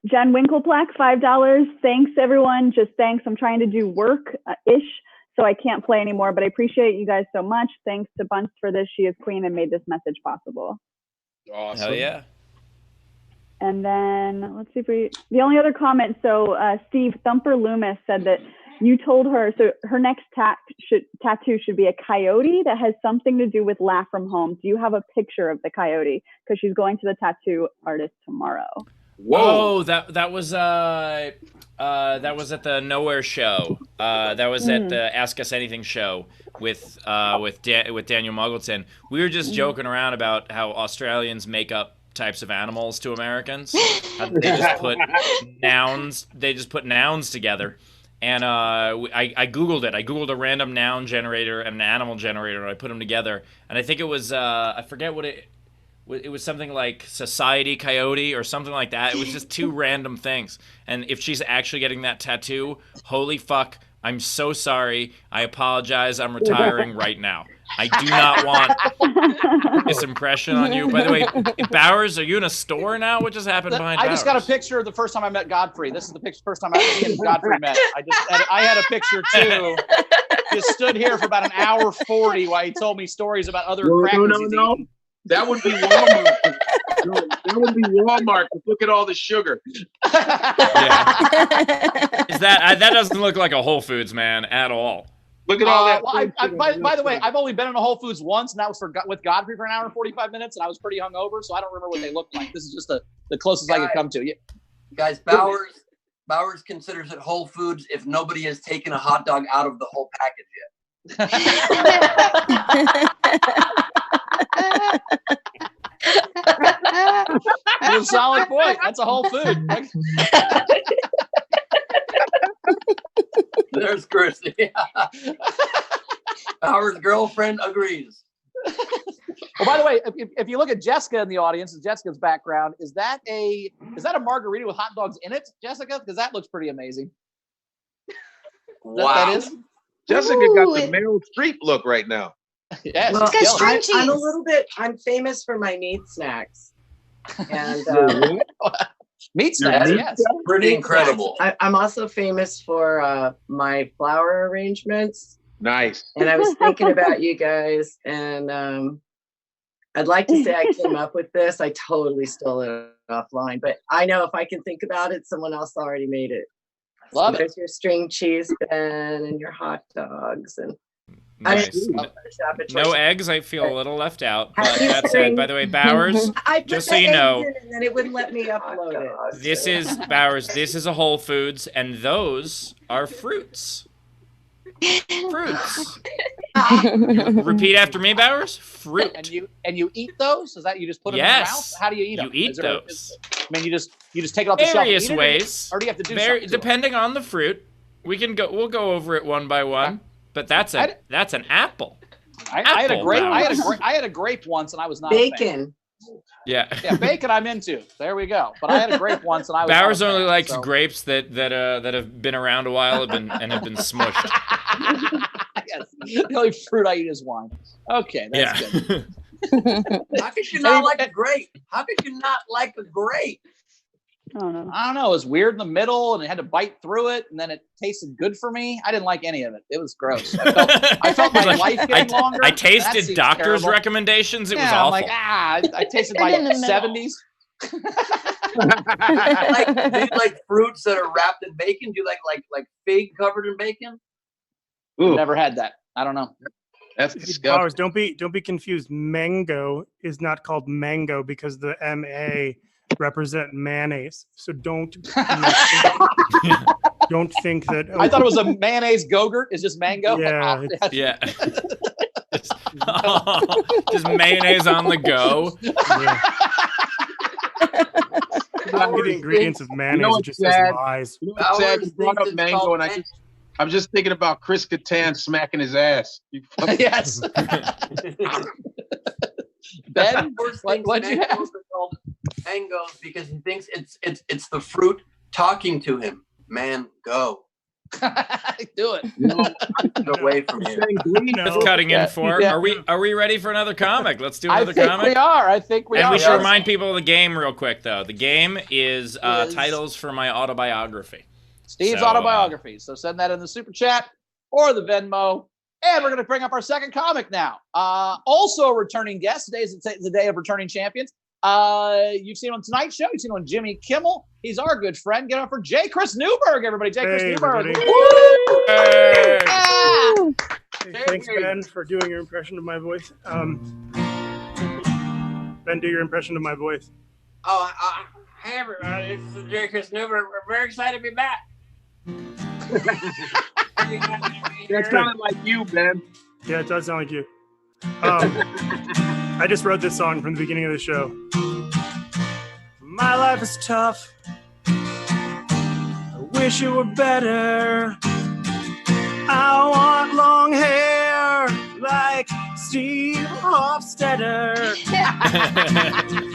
Jen Winkleplack, $5. Thanks, everyone. Just thanks. I'm trying to do work-ish, so I can't play anymore, but I appreciate you guys so much. Thanks to Bunce for this. She is queen and made this message possible. Awesome. Hell yeah. And then let's see if the only other comment. So Steve Thumper Loomis said that you told her, so her next tattoo should be a coyote that has something to do with Laugh from Home. Do you have a picture of the coyote? Because she's going to the tattoo artist tomorrow. Whoa! Oh, that was at the Nowhere show. That was at the Ask Us Anything show with Daniel Muggleton. We were just joking around about how Australians make up types of animals to Americans. They just put nouns. They just put nouns together. And I Googled it. I Googled a random noun generator and an animal generator, and I put them together. And I think it was I forget what it was, something like Society Coyote or something like that. It was just two random things. And if she's actually getting that tattoo, holy fuck, I'm so sorry. I apologize. I'm retiring right now. I do not want this impression on you. By the way, Bowers, are you in a store now? What just happened behind Bowers? I just got a picture of the first time I met Godfrey. This is the first time I and Godfrey met. I had a picture too. Just stood here for about an hour 40 while he told me stories about other crackers he's eaten. That would be Walmart. That would be Walmart. Look at all the sugar. Yeah. Is that doesn't look like a Whole Foods, man, at all. Look at all that. Well, by the way, I've only been in a Whole Foods once, and that was with Godfrey for an hour and 45 minutes, and I was pretty hungover, so I don't remember what they looked like. This is just the closest I could come to. Yeah. Guys, Bowers considers it Whole Foods if nobody has taken a hot dog out of the whole package yet. That's a solid point. That's a Whole Food. There's Chrissy. Our girlfriend agrees. Well, by the way, if you look at Jessica in the audience and Jessica's background, is that a margarita with hot dogs in it, Jessica? Because that looks pretty amazing. Wow. That is? Jessica got the Meryl Streep look right now. Yes. Well, cheese. I'm famous for my meat snacks. And meat snacks, yes. Pretty incredible. I'm also famous for my flower arrangements. Nice. And I was thinking about you guys, and I'd like to say I came up with this. I totally stole it offline, but I know if I can think about it, someone else already made it. Love it. There's your string cheese, Ben, and your hot dogs, and Nice. No eggs. I feel a little left out. But that said, by the way, Bowers, just so you know, and then it wouldn't let me upload it. this is Bowers. This is a Whole Foods, and those are fruits. Fruits. Repeat after me, Bowers. Fruit. And you eat those? Is that you just put them in your mouth? How do you eat them? You eat those. I mean, you just take it off the shelf. Various ways. Or do you have to do something? Depending on the fruit, we'll go over it one by one. But that's an apple. I had a grape once, and I was not bacon. Yeah, bacon I'm into. There we go. But I had a grape once, and I was. Bowers only likes grapes that have been around a while and have been smushed. Yes, the only fruit I eat is wine. Okay, that's good. How could you not like a grape? How could you not like a grape? I don't know. It was weird in the middle, and it had to bite through it, and then it tasted good for me. I didn't like any of it. It was gross. I felt my life getting longer. I tasted doctor's recommendations. It was awful. I'm like, I tasted my 70s. Do you like fruits that are wrapped in bacon? Do you like fig covered in bacon? Ooh. Never had that. I don't know. That's disgusting. Don't be confused. Mango is not called mango because the MA represent mayonnaise. So don't think that. I thought it was a mayonnaise Go-Gurt. It's just mango. Yeah. Yeah. Just mayonnaise on the go. Yeah. The ingredients of mayonnaise just as lies. You brought up mango, and I'm just thinking about Chris Kattan smacking his ass. Yes. Ben, what'd you have? Mangoes because he thinks it's the fruit talking to him. Mango. Do it. Get away from here. That's cutting in for. Yeah. Are we ready for another comic? Let's do I another think comic. we are. I think we are. And we should Yes. remind people of the game real quick, though. The game is titles for my autobiography. Steve's So, autobiography. So send that in the super chat or the Venmo. And we're going to bring up our second comic now. Also a returning guest. Today is the day of returning champions. You've seen him on Tonight's Show. You've seen him on Jimmy Kimmel. He's our good friend. Get up for J. Chris Newberg, everybody. J. Chris Newberg. Hey. Yeah. Hey, thanks, Ben, for doing your impression of my voice. Ben, do your impression of my voice. Oh, hey everybody, this is J. Chris Newberg. We're very excited to be back. That sounded like you, Ben. Yeah, it does sound like you. I just wrote this song from the beginning of the show. My life is tough. I wish it were better. I want long hair like Steve Hofstetter.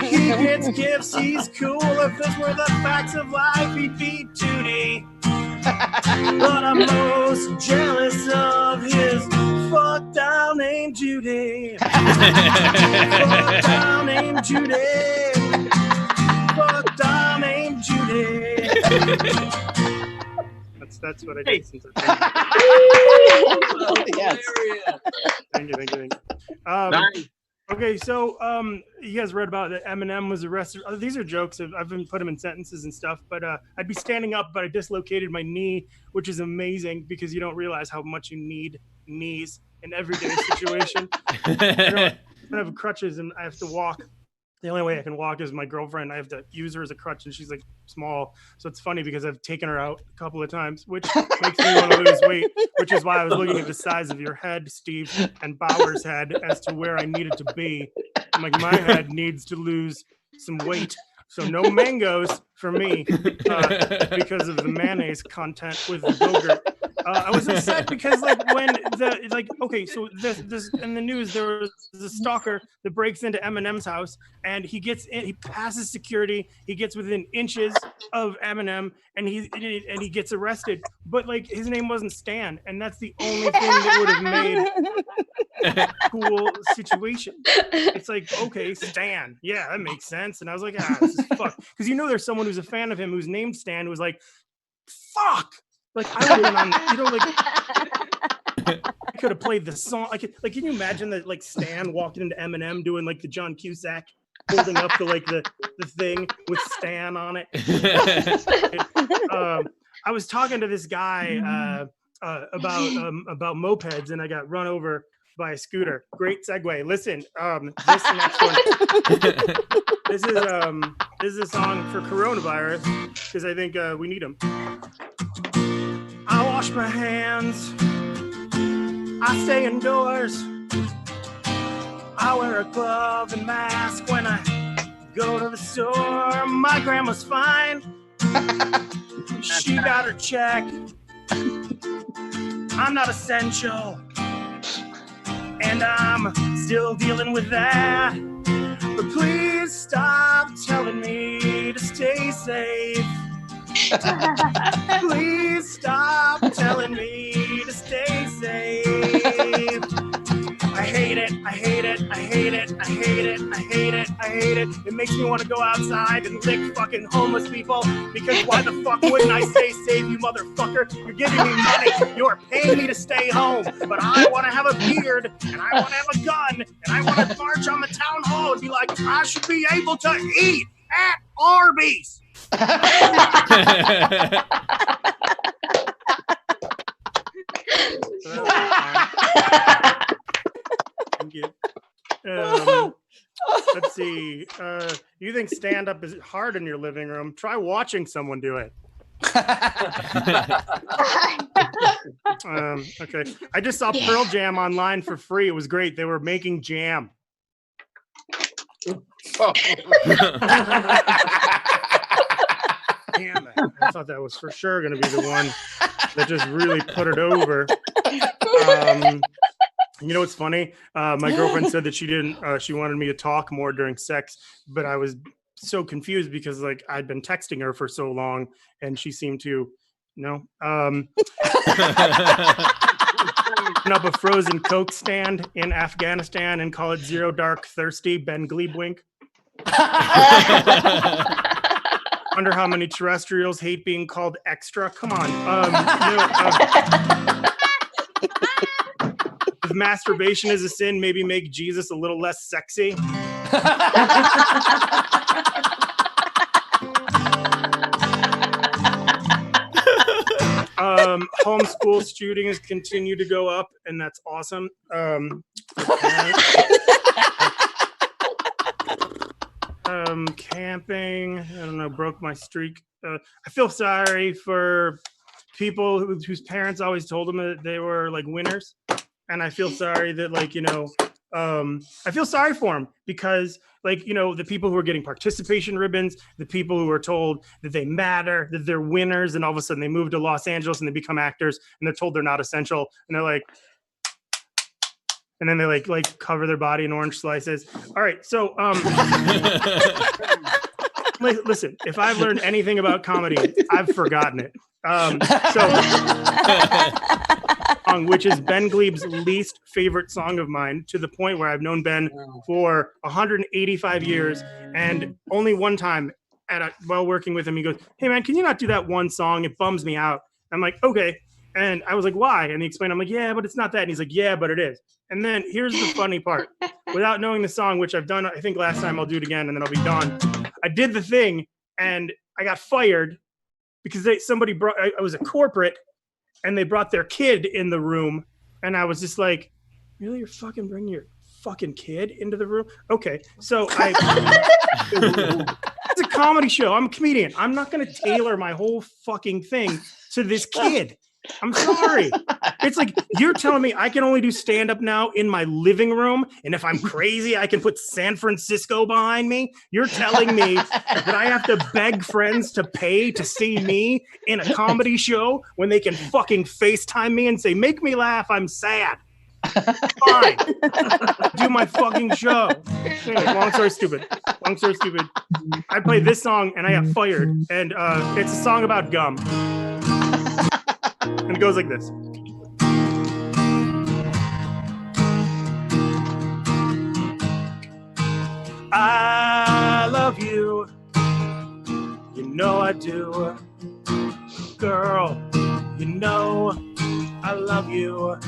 He gets gifts, he's cool. If this were the facts of life, he'd be Tootie. But I'm most jealous of his fuck doll named Judy. Fuck doll named Judy. Fuck doll named Judy. That's what I did since Yes. Thank you. Nice. Okay, so you guys read about that Eminem was arrested. These are jokes. I've been put them in sentences and stuff, but I'd be standing up, but I dislocated my knee, which is amazing because you don't realize how much you need knees in everyday situation. I don't have crutches and I have to walk. The only way I can walk is my girlfriend. I have to use her as a crutch, and she's like small. So it's funny because I've taken her out a couple of times, which makes me want to lose weight, which is why I was looking at the size of your head, Steve, and Bauer's head as to where I needed to be. I'm like, my head needs to lose some weight. So no mangoes for me because of the mayonnaise content with the yogurt. I was upset because so this in the news there was a stalker that breaks into Eminem's house and he gets in, he passes security, he gets within inches of Eminem and he gets arrested. But like his name wasn't Stan, and that's the only thing that would have made a cool situation. It's like, okay, Stan, yeah, that makes sense. And I was like, this is fuck, because there's someone who's a fan of him who's named Stan who was like, fuck. Like I would have been on, I could have played the song. Like, can you imagine that? Like Stan walking into Eminem doing like the John Cusack, holding up the thing with Stan on it. I was talking to this guy about mopeds, and I got run over by a scooter. Great segue. Listen, this next one. This is a song for coronavirus because I think we need them. I wash my hands. I stay indoors. I wear a glove and mask when I go to the store. My grandma's fine. She got her check. I'm not essential. And I'm still dealing with that. But please stop telling me to stay safe. Please stop telling me to stay safe. I hate it, I hate it, I hate it, I hate it, I hate it, I hate it. It makes me want to go outside and lick fucking homeless people, because why the fuck wouldn't I stay safe, you motherfucker? You're giving me money, you're paying me to stay home, but I want to have a beard, and I want to have a gun, and I want to march on the town hall and be like, I should be able to eat at Arby's. Let's see. You think stand-up is hard in your living room? Try watching someone do it. Okay. I just saw Pearl Jam online for free. It was great. They were making jam. Damn it. I thought that was for sure going to be the one that just really put it over. You know what's funny? My girlfriend said that she wanted me to talk more during sex, but I was so confused because like I'd been texting her for so long and she seemed to, open up a frozen Coke stand in Afghanistan and call it Zero Dark Thirsty Ben Gleebwink. Wonder how many terrestrials hate being called extra. Come on. If masturbation is a sin, maybe make Jesus a little less sexy. Homeschool shootings continue to go up, and that's awesome. Camping, I don't know, broke my streak. I feel sorry for people whose parents always told them that they were like winners, and I feel sorry that I feel sorry for them because the people who are getting participation ribbons, the people who are told that they matter, that they're winners, and all of a sudden they move to Los Angeles and they become actors and they're told they're not essential, and they're like, and then they like cover their body in orange slices. All right, so listen, if I've learned anything about comedy, I've forgotten it. Which is Ben Gleeb's least favorite song of mine, to the point where I've known Ben for 185 years, and only one time while working with him, he goes, "Hey man, can you not do that one song? It bums me out." I'm like, "Okay." And I was like, "Why?" And he explained, I'm like, "Yeah, but it's not that." And he's like, "Yeah, but it is." And then here's the funny part. Without knowing the song, which I've done, I think last time, I'll do it again and then I'll be done. I did the thing and I got fired because I was a corporate and they brought their kid in the room. And I was just like, really? You're fucking bringing your fucking kid into the room? Okay. So it's a comedy show. I'm a comedian. I'm not going to tailor my whole fucking thing to this kid. I'm sorry. It's like you're telling me I can only do stand-up now in my living room, and if I'm crazy, I can put San Francisco behind me. You're telling me that I have to beg friends to pay to see me in a comedy show when they can fucking FaceTime me and say, "Make me laugh, I'm sad." Fine. Do my fucking show. Anyway, long story stupid. I played this song and I got fired, and it's a song about gum. And it goes like this. I love you. You know I do. Girl, you know I love you.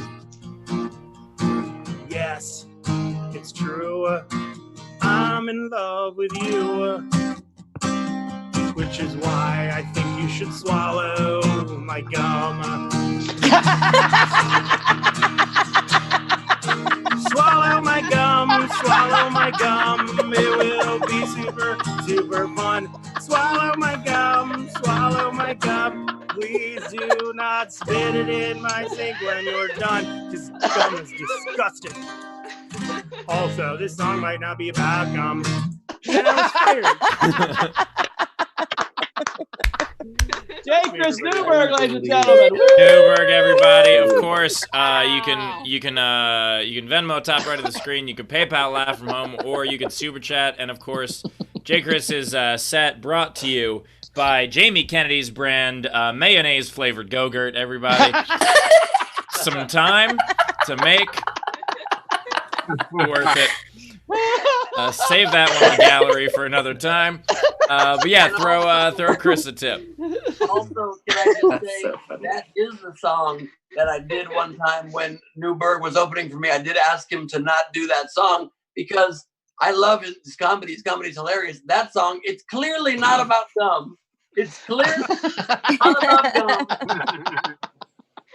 Yes, it's true. I'm in love with you. Which is why I think you should swallow my gum. Swallow my gum, swallow my gum. It will be super, super fun. Swallow my gum, swallow my gum. Please do not spit it in my sink when you're done, because gum is disgusting. Also, this song might not be about gum. And I was fired. Chris Newberg, ladies and gentlemen. Newberg, everybody. Of course, you can Venmo top right of the screen. You can PayPal Laugh from Home, or you can Super Chat. And of course, J. Chris's set brought to you by Jamie Kennedy's brand mayonnaise flavored Go-Gurt. Everybody, some time to make worth it. Save that one in the gallery for another time. But yeah, throw Chris a tip. Also, can I just say, that is the song that I did one time when Newberg was opening for me. I did ask him to not do that song because I love his comedy. His comedy is hilarious. That song, it's clearly not about gum. It's clearly not about gum.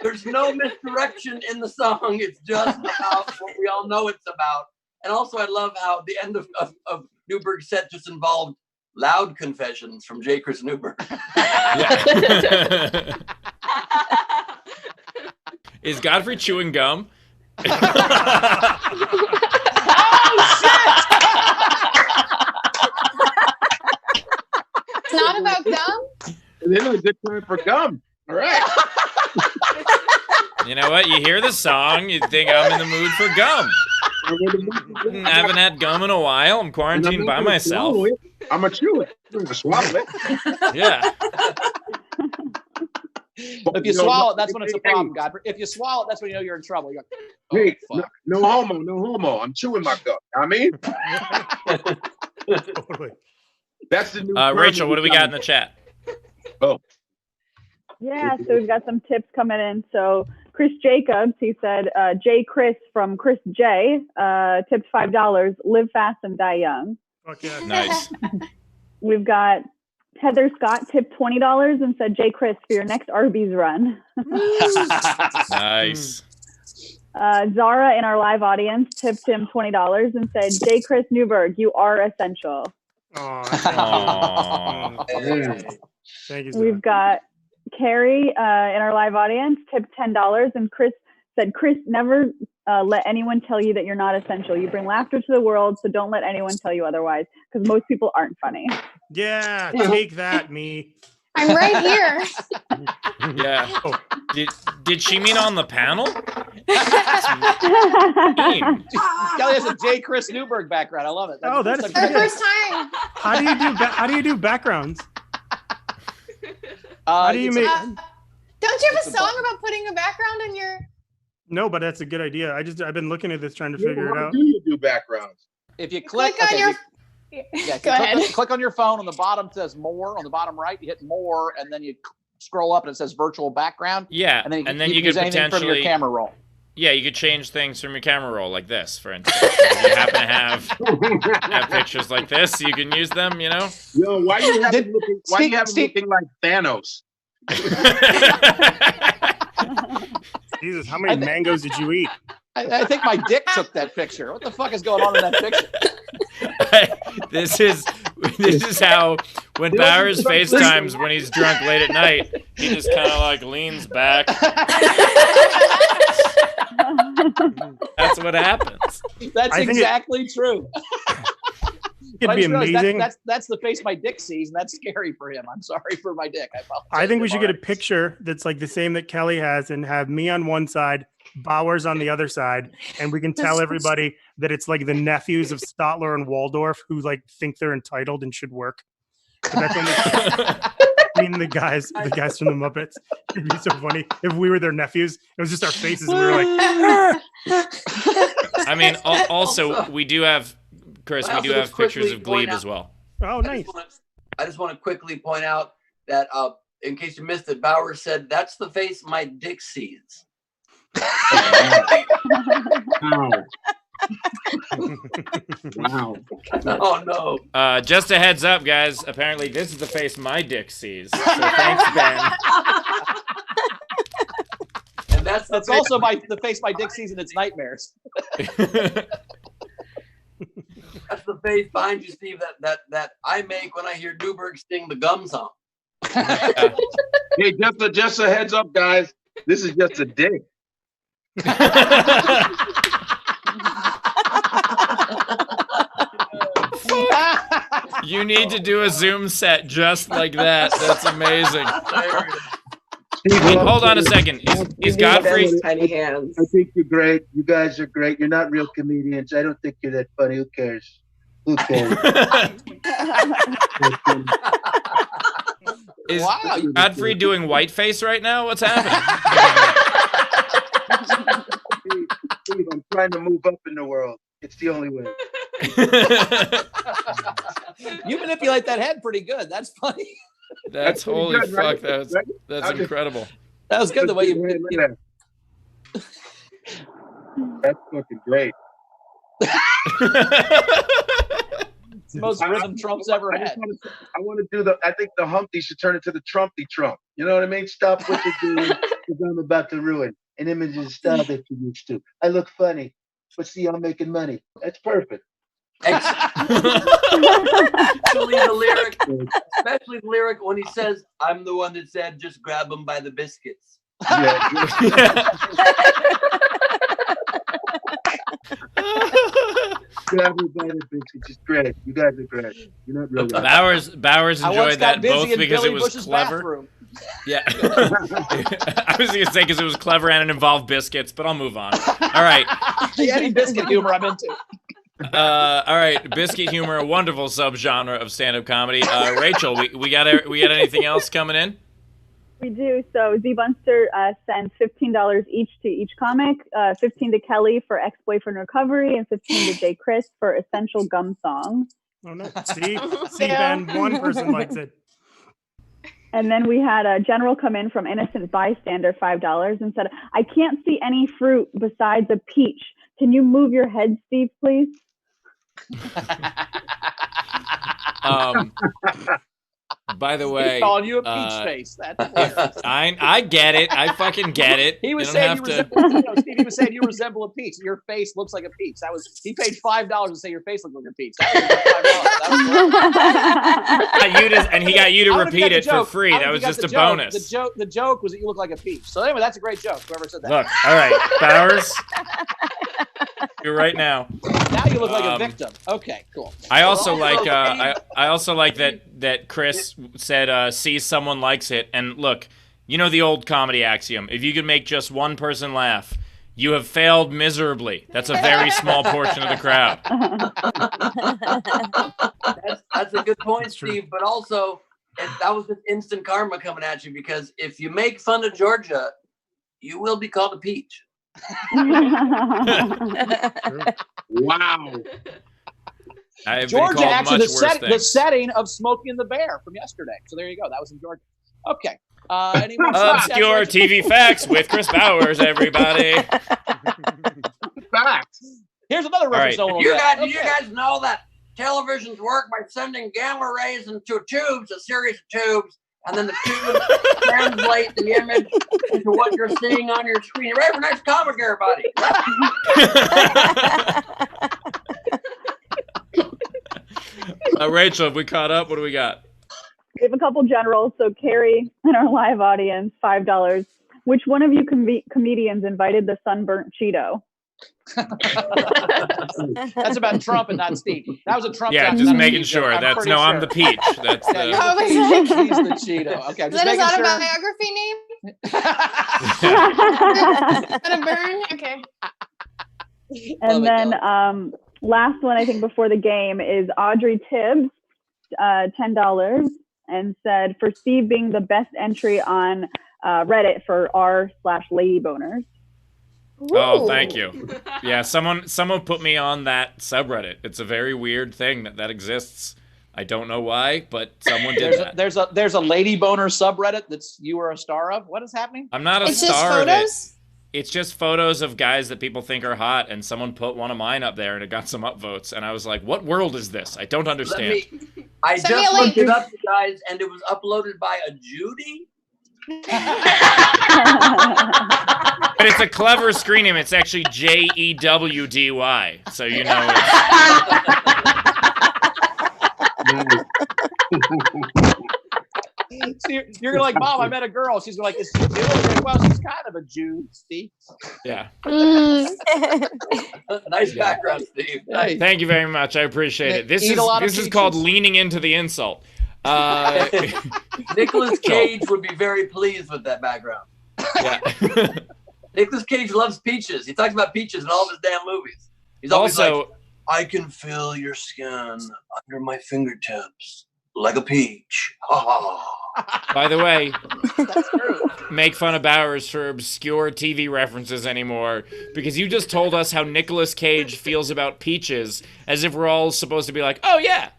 There's no misdirection in the song. It's just about what we all know it's about. And also, I love how the end of Newberg's set just involved loud confessions from J. Chris Newberg. Is Godfrey chewing gum? Oh, shit! It's not about gum? This is a good time for gum. All right. You know what? You hear the song, you think I'm in the mood for gum. I haven't had gum in a while. I'm quarantined by myself. I'm gonna chew it. I'm gonna swallow it. Yeah. If you swallow it, that's when it's a problem, Godfrey. If you swallow it, that's when you know you're in trouble. You're like, hey, no homo. I'm chewing my gum. I mean, Totally. that's the new. Rachel, what do we got in the chat? Oh, Yeah, so we've got some tips coming in. So Chris Jacobs, he said, J. Chris from Chris J, tipped $5, live fast and die young. Fuck yeah. Nice. We've got Heather Scott tipped $20 and said, J. Chris, for your next Arby's run. Nice. Zara in our live audience tipped him $20 and said, J. Chris Newberg, you are essential. Aw. Thank you. We've got Carrie in our live audience tipped $10 and Chris said, Chris, never let anyone tell you that you're not essential. You bring laughter to the world, so don't let anyone tell you otherwise, because most people aren't funny. Yeah, take that, me. I'm right here. Yeah. Oh, did she mean on the panel? Kelly has a J. Chris Newberg background. I love it. That's For the first time. How do you do backgrounds? How do you make? Don't you have a song about putting a background in your? No, but that's a good idea. I've been looking at this trying to figure it out. Do you do backgrounds? If you click on your. Go ahead. Click on your phone. On the bottom it says more. On the bottom right, you hit more, and then you scroll up and it says virtual background. Yeah, and then you could potentially from your camera roll. Yeah, you could change things from your camera roll like this, for instance. If you happen to have pictures like this, you can use them. You know. Yo, why you have him looking like Thanos? Jesus, how many mangoes did you eat? I think my dick took that picture. What the fuck is going on in that picture? This is how when Bowers FaceTimes when he's drunk late at night, he just kind of like leans back. That's what happens. That's exactly true. It'd be amazing. That's the face my dick sees, and that's scary for him. I'm sorry for my dick. I think we should get a picture that's like the same that Kelly has, and have me on one side, Bowers on the other side, and we can tell everybody that it's like the nephews of Stotler and Waldorf who like think they're entitled and should work. But that's only I mean the guys from the Muppets. It'd be so funny if we were their nephews. It was just our faces, and we were like. I mean, also we do have. Chris, we do have pictures of Glebe as well. Oh, nice. I just want to quickly point out that, in case you missed it, Bowers said, that's the face my dick sees. Wow. Oh, no. Just a heads up, guys. Apparently, this is the face my dick sees. So thanks, Ben. And that's also the face my dick sees in its nightmares. That's the face behind you, Steve, that I make when I hear Newberg sing the gum song. Hey, just a heads up, guys. This is just a dick. You need to do a Zoom set just like that. That's amazing. Wait, hold on a second. Is Godfrey? Tiny hands. I think you're great. You guys are great. You're not real comedians. I don't think you're that funny. Who cares? Who cares? Is Godfrey doing whiteface right now? What's happening? Steve, I'm trying to move up in the world. It's the only way. You manipulate that head pretty good. That's funny. That's holy good, fuck. right? That's incredible. That was good the way you. That's fucking great. It's the most rhythm Trump's ever had. I want to do I think the Humpty should turn into the Trumpy Trump. You know what I mean? Stop what you're doing because I'm about to ruin an image and style that you used to. I look funny, but see, I'm making money. That's perfect. Especially the lyric when he says, I'm the one that said, just grab them by the biscuits. Everybody, Biscuits is great. You guys are great. You're not really. Bowers I once enjoyed got that busy both in because Billy it was Bush's clever. bathroom. Yeah. I was going to say because it was clever and it involved biscuits, but I'll move on. All right. Any biscuit humor I'm into. All right. Biscuit humor, a wonderful subgenre of stand-up comedy. Rachel, we got anything else coming in? We do. So Z Bunster sends $15 each to each comic, 15 to Kelly for ex-boyfriend recovery, and 15 to Jay Chris for essential gum songs. Oh no! See, Ben, one person likes it. And then we had a general come in from innocent bystander, $5, and said, "I can't see any fruit besides a peach. Can you move your head, Steve, please?" By the way, He's calling you a peach face. That's hilarious. I get it. I fucking get it. He was You saying don't you have resemble, Steve, he was saying you resemble a peach. Your face looks like a peach. He paid $5 to say your face looked like a peach. And he got you to repeat it for free. That was just a bonus. The joke was that you look like a peach. So anyway, that's a great joke. Whoever said that. Look, all right, Bowers, you're right now. Now you look like a victim. Okay, cool. I also like that Chris said see someone likes it, and look, you know the old comedy axiom: if you can make just one person laugh, you have failed miserably. That's a very small portion of the crowd. That's a good point, Steve. But also, that was just instant karma coming at you, because if you make fun of Georgia, you will be called a peach. Wow. Georgia, actually, the setting of Smokey and the Bear from yesterday. So there you go. That was in Georgia. Okay. Any more Obscure TV facts with Chris Bowers, everybody. Facts. Here's another reference. Right. You guys know that televisions work by sending gamma rays into tubes, a series of tubes, and then the tubes translate the image into what you're seeing on your screen. You ready for next comic, everybody? Rachel, have we caught up? What do we got? We have a couple generals. So Carrie in our live audience, $5. Which one of you comedians invited the sunburnt Cheeto? That's about Trump and not Steve. That was a Trump. Yeah, just making sure. I'm the peach. That's he's the Cheeto. Okay, is that his autobiography name? Gonna burn. Okay. And then last one, I think, before the game is Audrey Tibbs, $10, and said, for Steve being the best entry on Reddit for r/lady boners. Oh, thank you. Yeah, someone put me on that subreddit. It's a very weird thing that exists. I don't know why, but someone did that. There's a lady boner subreddit that's you were a star of. What is happening? I'm not a star of it. It's just photos of guys that people think are hot, and someone put one of mine up there, and it got some upvotes. And I was like, "What world is this? I don't understand." I just looked it up, guys, and it was uploaded by a Judy. But it's a clever screen name. It's actually JEWDY, so you know. So you're like, Mom, I met a girl. She's like, is she a Jew? Like, well, she's kind of a Jew, Steve. Yeah. Nice background, Steve. Nice. Thank you very much. I appreciate it. This is called leaning into the insult. Nicolas Cage would be very pleased with that background. Yeah. Nicolas Cage loves peaches. He talks about peaches in all of his damn movies. He's always like, I can feel your skin under my fingertips like a peach. By the way, make fun of Bowers for obscure TV references anymore, because you just told us how Nicolas Cage feels about peaches, as if we're all supposed to be like, oh yeah,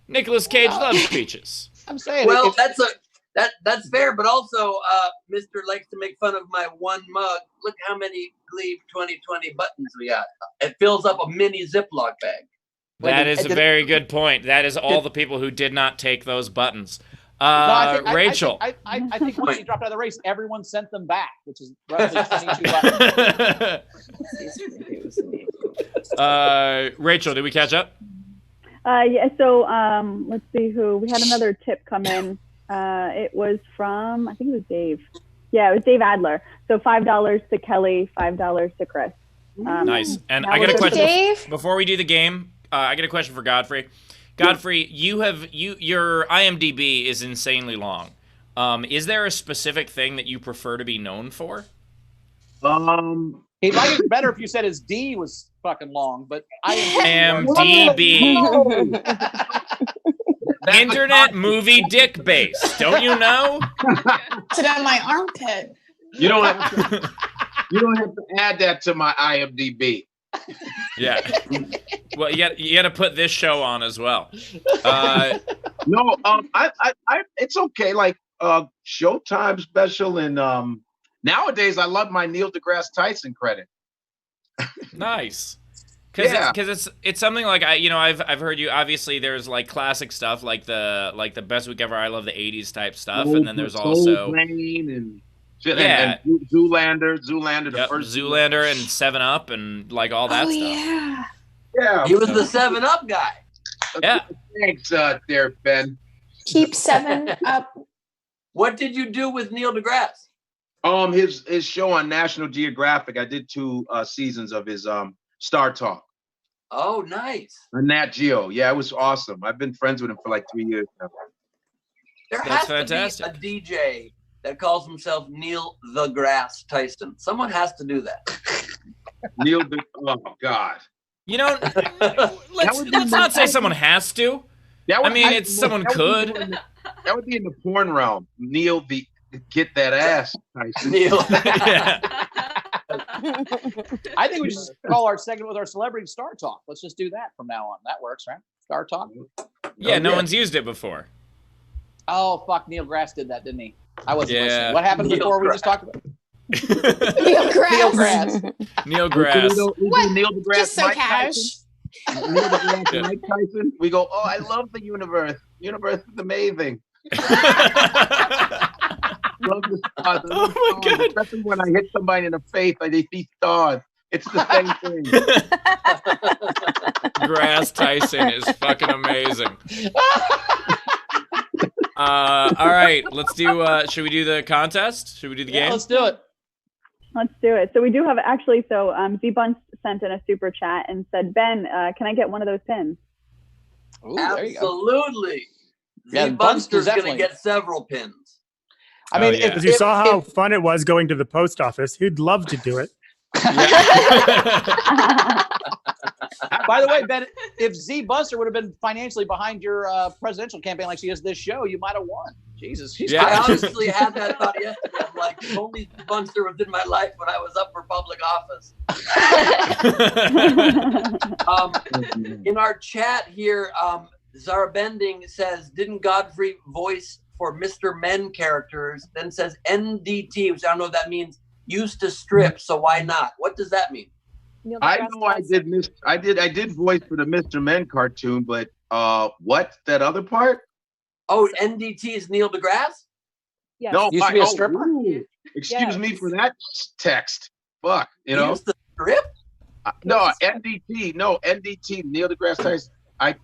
Nicolas Cage loves peaches. I'm saying, well, that's fair, but also Mr. likes to make fun of my one mug. Look how many Glebe 2020 buttons we got. It fills up a mini Ziploc bag. That is a very good point. That is all the people who did not take those buttons. Rachel. I think once he dropped out of the race, everyone sent them back, which is roughly 22 buttons. Rachel, did we catch up? Yeah, so let's see who. We had another tip come in. It was from, I think it was Dave. Yeah, it was Dave Adler. So $5 to Kelly, $5 to Chris. Nice. And now I got we're a just question Dave? before we do the game. I got a question for Godfrey. Godfrey, your IMDb is insanely long. Is there a specific thing that you prefer to be known for? It might be better if you said his D was fucking long, but IMDb. Internet movie dick base. Don't you know? Sit on my armpit. You don't have to, you don't have to add that to my IMDb. Yeah. Well, you got to put this show on as well. No, I it's okay. Like Showtime special, and nowadays I love my Neil deGrasse Tyson credit. Nice. Because it's something like I've heard you. Obviously, there's like classic stuff like the Best Week Ever. I love the '80s type stuff, and then there's also and Zoolander, the first Zoolander and 7 Up and like all that stuff. Yeah, he was the 7 Up guy. Yeah, thanks, there, Ben. Keep 7 Up. What did you do with Neil deGrasse? His show on National Geographic. I did 2 seasons of his Star Talk. Oh, nice. On Nat Geo. Yeah, it was awesome. I've been friends with him for like 3 years now. There That's has fantastic. to be a DJ that calls himself Neil the Grass Tyson. Someone has to do that. Oh God. You know, let's not say someone has to. Someone could. That would be in the porn realm. Neil the Get That Ass Tyson. Neil. I think we should call our segment with our celebrity Star Talk. Let's just do that from now on. That works, right? Star Talk. Yeah, no one's used it before. Oh fuck! Neil Grass did that, didn't he? I wasn't Yeah. listening. What happened Neil before we Grass. just talked about? Neil Grass. Neil Grass. Neil Grass. What? Neil deGrasse Just so Mike cash. Tyson. Neil deGrasse Mike Tyson. We go, oh, I love the universe. Universe is amazing. Love the stars. Oh my God. Especially when I hit somebody in the face, I see stars. It's the same thing. Grass Tyson is fucking amazing. All right, let's do. Should we do the contest? Should we do the game? Let's do it. Let's do it. So we do have Z Bunce sent in a super chat and said, Ben, can I get one of those pins? Ooh, there you go. Absolutely. Yeah, Z Bunster's Bunster's going to definitely- get several pins. I mean, yeah. Because you saw how fun it was going to the post office. He'd love to do it. By the way, Ben, if Z Bunster would have been financially behind your presidential campaign like she is this show, you might have won. Jesus, she's Yeah. I honestly had that thought yesterday. I'm like, if only Z Bunster was in my life when I was up for public office. In our chat here, Zara Bending says, didn't Godfrey voice for Mr. Men characters? Then says NDT, which I don't know what that means, used to strip, so why not? What does that mean? I know I did voice for the Mr. Men cartoon, but what? That other part? Oh, NDT is Neil deGrasse? Yes. No, Used to be a stripper? Excuse me for that text. Fuck, you know. Used to strip? No, NDT. No, NDT. Neil deGrasse Tyson. I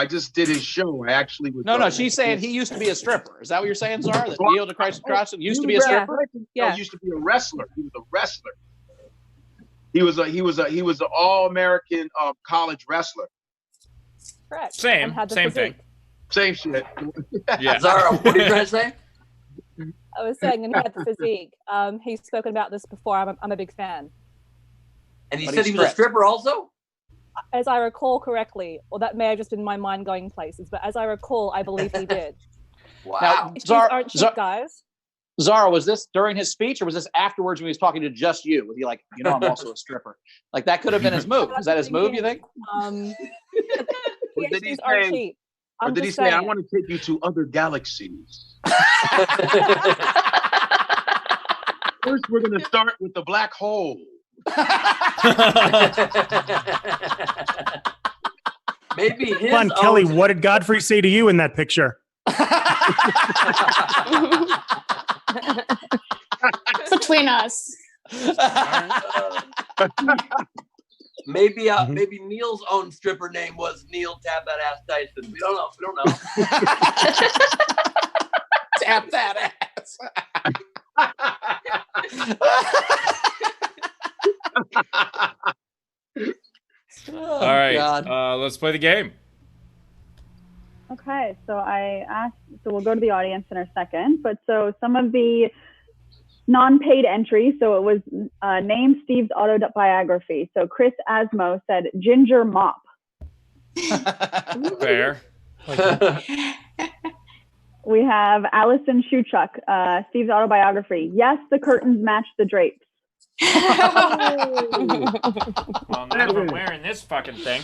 just did his show. I actually was. No, she's saying he used to be a stripper. Is that what you're saying, Zara? That Neil deGrasse Tyson used to be a stripper? No, he used to be a wrestler. He was a wrestler. He was an all-American college wrestler. Correct. Same thing. Same shit. Yeah. Zara, what are you trying to say? I was saying, and he had the physique. He's spoken about this before. I'm a big fan. And he said he was a stripper also? As I recall correctly, or that may have just been my mind going places, but as I recall, I believe he did. Wow. Now, These aren't cheap, guys. Zara, was this during his speech or was this afterwards when he was talking to just you? Was he like, I'm also a stripper? Like that could have been his move. Is that his move, you think? PhDs aren't cheap. Or did he say, I want to take you to other galaxies? First, we're going to start with the black hole. Maybe his Come on, Kelly, what did Godfrey say to you in that picture? Between us. Maybe Neil's own stripper name was Neil Tap That Ass Tyson. We don't know. Tap that ass. let's play the game. Okay, so I asked, so we'll go to the audience in a second, but so some of the non-paid entries, so it was name Steve's autobiography. So Chris Asmo said Ginger Mop. Fair. We have Allison Shuchuk, Steve's autobiography. Yes, the curtains match the drapes. Well, none of them wearing this fucking thing.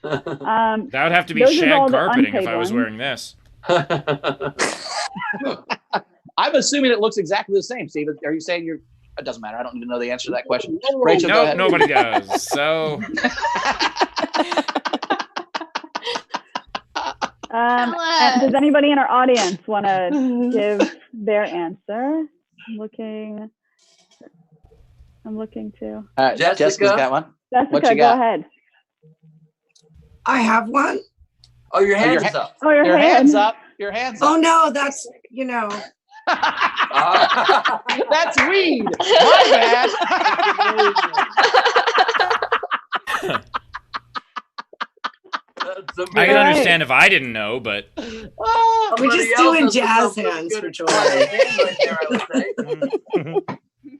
That would have to be shag carpeting if I was wearing this. I'm assuming it looks exactly the same, Steve. Are you saying you're? It doesn't matter. I don't even know the answer to that question. Rachel, go ahead. Nobody does. So. And does anybody in our audience want to give their answer? I'm looking too. Jessica's got one. Jessica, go ahead. I have one. Oh, your hand's up. Oh, your hand's up. Your hand's up. Oh no, that's That's weed. My bad. I can understand if I didn't know, but we're just doing jazz hands for joy.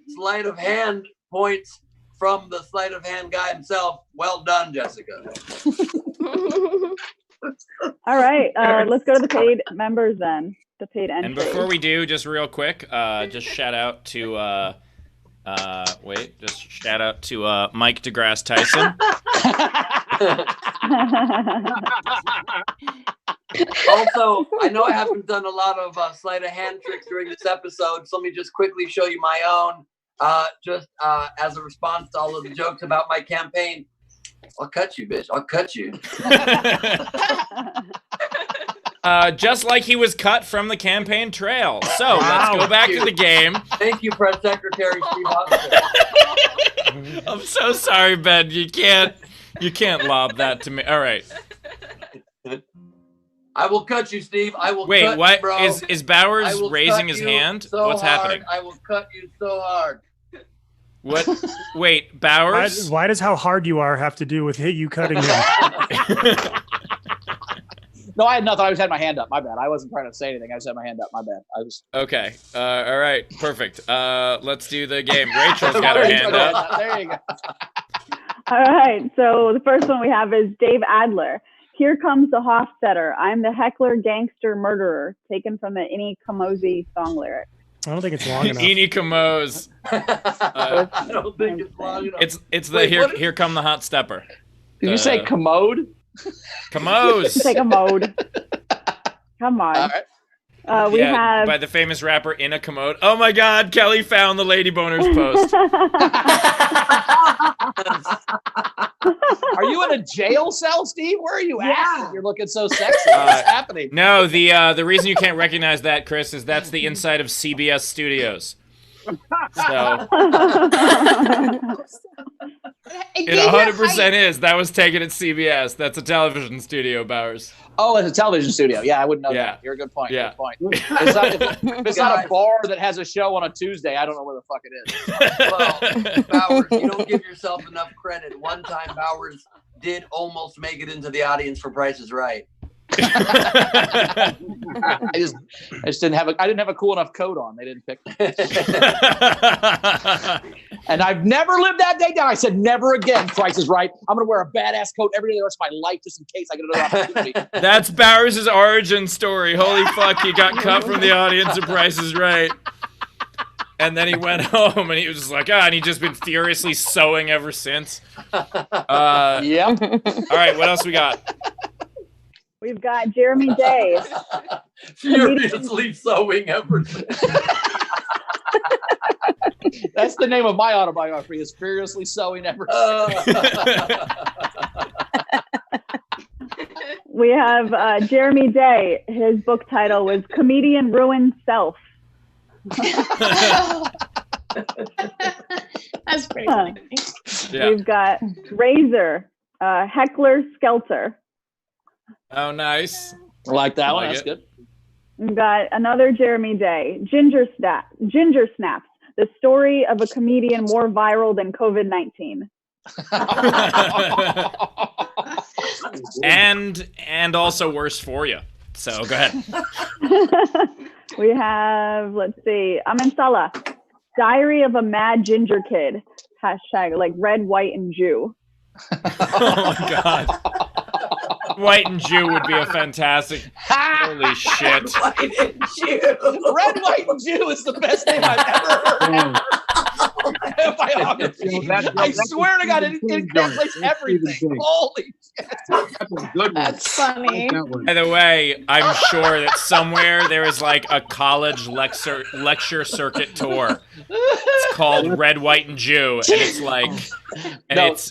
Sleight of hand points from the sleight of hand guy himself. Well done, Jessica. All right, let's go to the paid members then. The paid entry. And before we do, just real quick, just shout out to Mike DeGrasse Tyson. Also, I know I haven't done a lot of sleight of hand tricks during this episode, so let me just quickly show you my own, as a response to all of the jokes about my campaign. I'll cut you, bitch. I'll cut you. Just like he was cut from the campaign trail. So let's go back to the game. Thank you, Press Secretary Steve Austin. I'm so sorry, Ben. You can't lob that to me. All right. I will cut you, Steve. I will. Wait, cut what? You, bro. Is Bowers raising his hand? So What's happening? I will cut you so hard. What? Wait, Bowers? Why does how hard you are have to do with you cutting him? No, I had nothing. I just had my hand up. My bad. I wasn't trying to say anything. I just had my hand up. My bad. I was okay. All right. Perfect. Let's do the game. Rachel's got her hand up. There you go. All right. So the first one we have is Dave Adler. Here comes the Hofstetter. I'm the heckler, gangster, murderer. Taken from the Inni Kamoze song lyric. I don't think it's long enough. Inni Kamoze. I don't think it's long enough. It's the here come the hot stepper. Did you say commode? Kamoze. Take a mode. Come on. All right. We have by the famous rapper In a Commode. Oh my God, Kelly found the Lady Boners post. Are you in a jail cell, Steve? Where are you at? You're looking so sexy. What's happening? No, the reason you can't recognize that, Chris, is that's the inside of CBS Studios. So it 100% is. That was taken at CBS. That's a television studio, Bowers. Oh, it's a television studio. Yeah, I wouldn't know that. You're a good point. Yeah. Good point. It's not a bar that has a show on a Tuesday. I don't know where the fuck it is. Well, Bowers, you don't give yourself enough credit. One time, Bowers did almost make it into the audience for Price is Right. I just didn't have a cool enough coat on. They didn't pick me. And I've never lived that day down. I said never again. Price is Right. I'm gonna wear a badass coat every day the rest of my life just in case I get another opportunity. That's Bowers' origin story. Holy fuck, he got cut from the audience of Price is Right. And then he went home and he was just like, and he's just been furiously sewing ever since. Yep. All right, what else we got? We've got Jeremy Day. Furiously sewing ever since. That's the name of my autobiography, is Furiously Sewing Ever Since. We have Jeremy Day. His book title was Comedian Ruined Self. That's pretty funny. Yeah. We've got Razor, Heckler Skelter. Oh, nice. I like that one. Like That's it. good. We've got another Jeremy Day, Ginger Snaps, the story of a comedian more viral than COVID-19. and also worse for you. So go ahead. We have, let's see, Amensala, Diary of a Mad Ginger Kid. Hashtag like red, white, and Jew. Oh my God. White and Jew would be a fantastic. Holy shit. White and Jew. Red, white, and Jew is the best name I've ever heard. I swear to God, it translates everything. Holy shit. That's a good one. That's funny. By the way, I'm sure that somewhere there is like a college lecture circuit tour. It's called Red, White, and Jew, and it's like,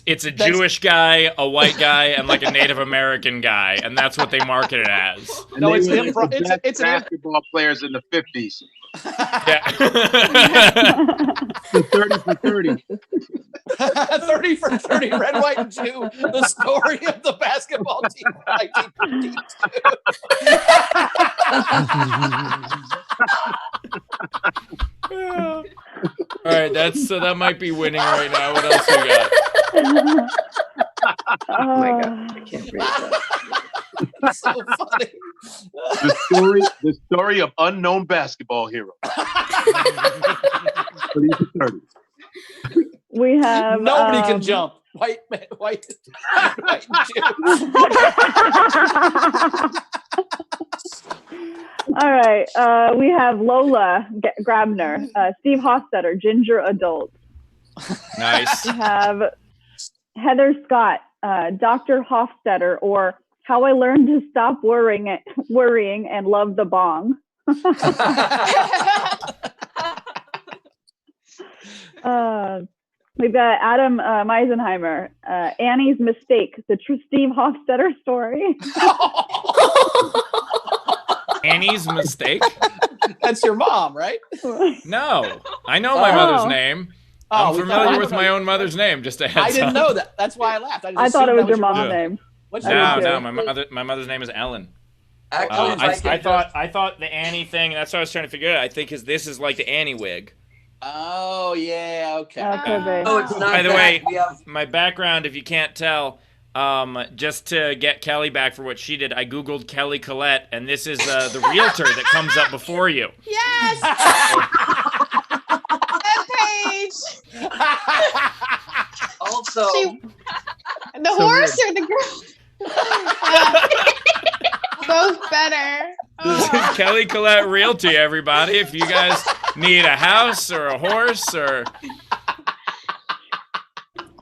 it's a Jewish guy, a white guy, and like a Native American guy, and that's what they market it as. No, it's it's basketball players in the 50s. Yeah. 30 for 30. 30 for 30, red, white, and Jew. The story of the basketball team in 1952. All right, that might be winning right now. What else we got? Oh my God, I can't breathe. That's so funny. The story of unknown basketball hero. 30 for 30. We have nobody can jump. White, and Jew. All right. We have Lola Grabner, Steve Hofstetter, Ginger Adult. Nice. We have Heather Scott, Dr. Hofstetter, or How I Learned to Stop Worrying and Love the Bong. We've got Adam Meisenheimer, Annie's Mistake, the true Steve Hofstetter story. Annie's Mistake? That's your mom, right? No, I know my mother's name. I'm familiar with my own mother's name. Just a heads up. I didn't know that. That's why I laughed. I thought it was your mom's name. No, my mother's name is Ellen. I thought the Annie thing. That's what I was trying to figure out. I think this is like the Annie wig. Oh yeah, okay. Oh, it's not. By the way, my background, if you can't tell, just to get Kelly back for what she did, I googled Kelly Collette, and this is the realtor that comes up before you. Yes. That page. Also, the horse or the girl? Both better. This is Kelly Collette Realty, everybody. If you guys need a house or a horse or...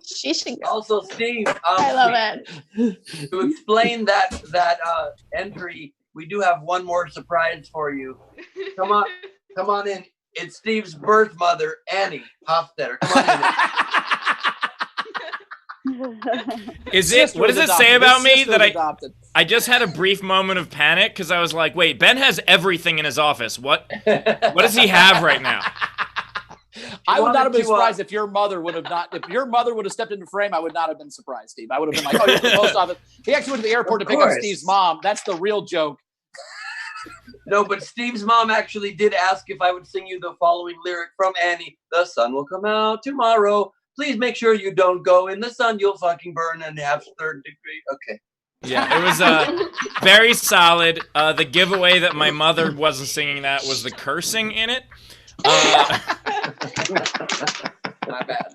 She should go. Also, Steve, I love it. To explain that entry, we do have one more surprise for you. Come on in. It's Steve's birth mother, Annie Hofstetter. Come on in. What does it say about me that I just had a brief moment of panic because I was like, wait, Ben has everything in his office. What does he have right now? I would not have been surprised if your mother would have stepped into frame. I would not have been surprised, Steve. I would have been like, oh, you're at the post office. He actually went to the airport to pick up Steve's mom. That's the real joke. No, but Steve's mom actually did ask if I would sing you the following lyric from Annie. The sun will come out tomorrow. Please make sure you don't go in the sun. You'll fucking burn and have third degree. Okay. Yeah, it was very solid. The giveaway that my mother wasn't singing that was the cursing in it. My bad.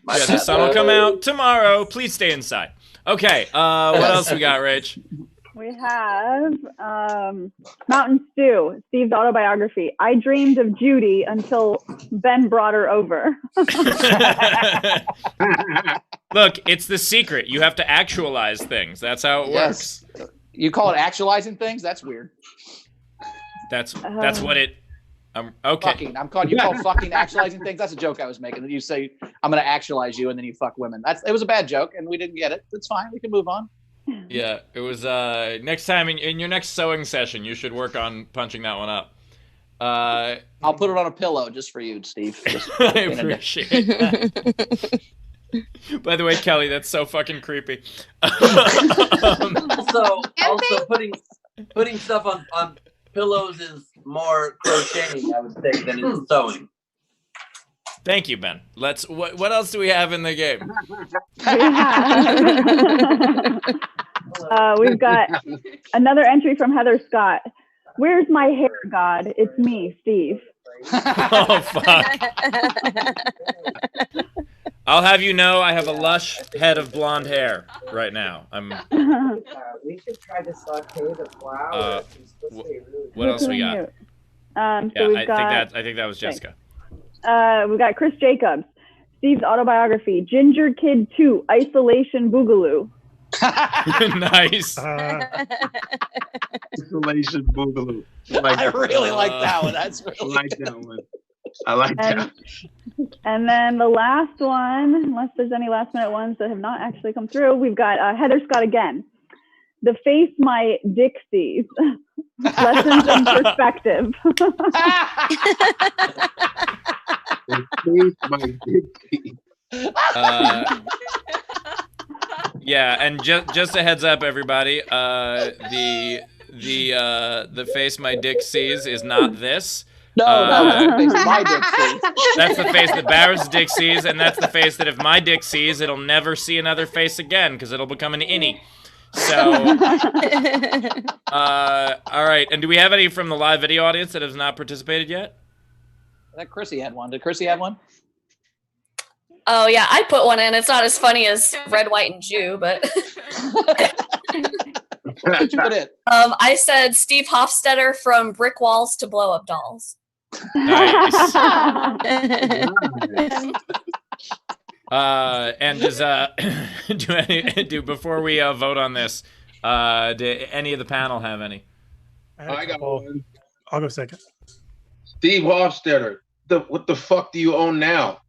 The sun will come out tomorrow. Please stay inside. Okay, what else we got, Rach? We have Mountain Stew, Steve's autobiography. I dreamed of Judy until Ben brought her over. Look, it's the secret. You have to actualize things. That's how it works. You call it actualizing things? That's weird. That's what it. Okay. You call fucking actualizing things? That's a joke I was making. You say I'm going to actualize you, and then you fuck women. It was a bad joke, and we didn't get it. It's fine. We can move on. Yeah, it was. Next time in your next sewing session, you should work on punching that one up. I'll put it on a pillow just for you, Steve. I appreciate that. By the way, Kelly, that's so fucking creepy. Also, putting stuff on pillows is more crocheting, I would say, than it's sewing. Thank you, Ben. What else do we have in the game? We've got another entry from Heather Scott. Where's my hair, God? It's me, Steve. Oh, fuck. I'll have you know I have a lush head of blonde hair right now. We should try to saute the flowers. What else we got? I think that was Jessica. We've got Chris Jacobs. Steve's autobiography, Ginger Kid 2, Isolation Boogaloo. Nice. Isolation Boogaloo. I really like that one. That's really I like that one. I like that. And then the last one, unless there's any last minute ones that have not actually come through, we've got Heather Scott again. The face my dick sees. Lessons in perspective. The face my dick sees. Yeah, and just a heads up, everybody. The face my dick sees is not this. No, that's the face my dick sees. That's the face that Barrett's dick sees, and that's the face that if my dick sees, it'll never see another face again because it'll become an innie. So, all right. And do we have any from the live video audience that has not participated yet? I think Chrissy had one. Did Chrissy have one? Oh yeah, I put one in. It's not as funny as Red, White, and Jew, but What did you put in? I said Steve Hofstetter from Brick Walls to Blow Up Dolls. Nice. And does before we vote on this, do any of the panel have any? I got one. I'll go second. Steve Hofstetter. What the fuck do you own now?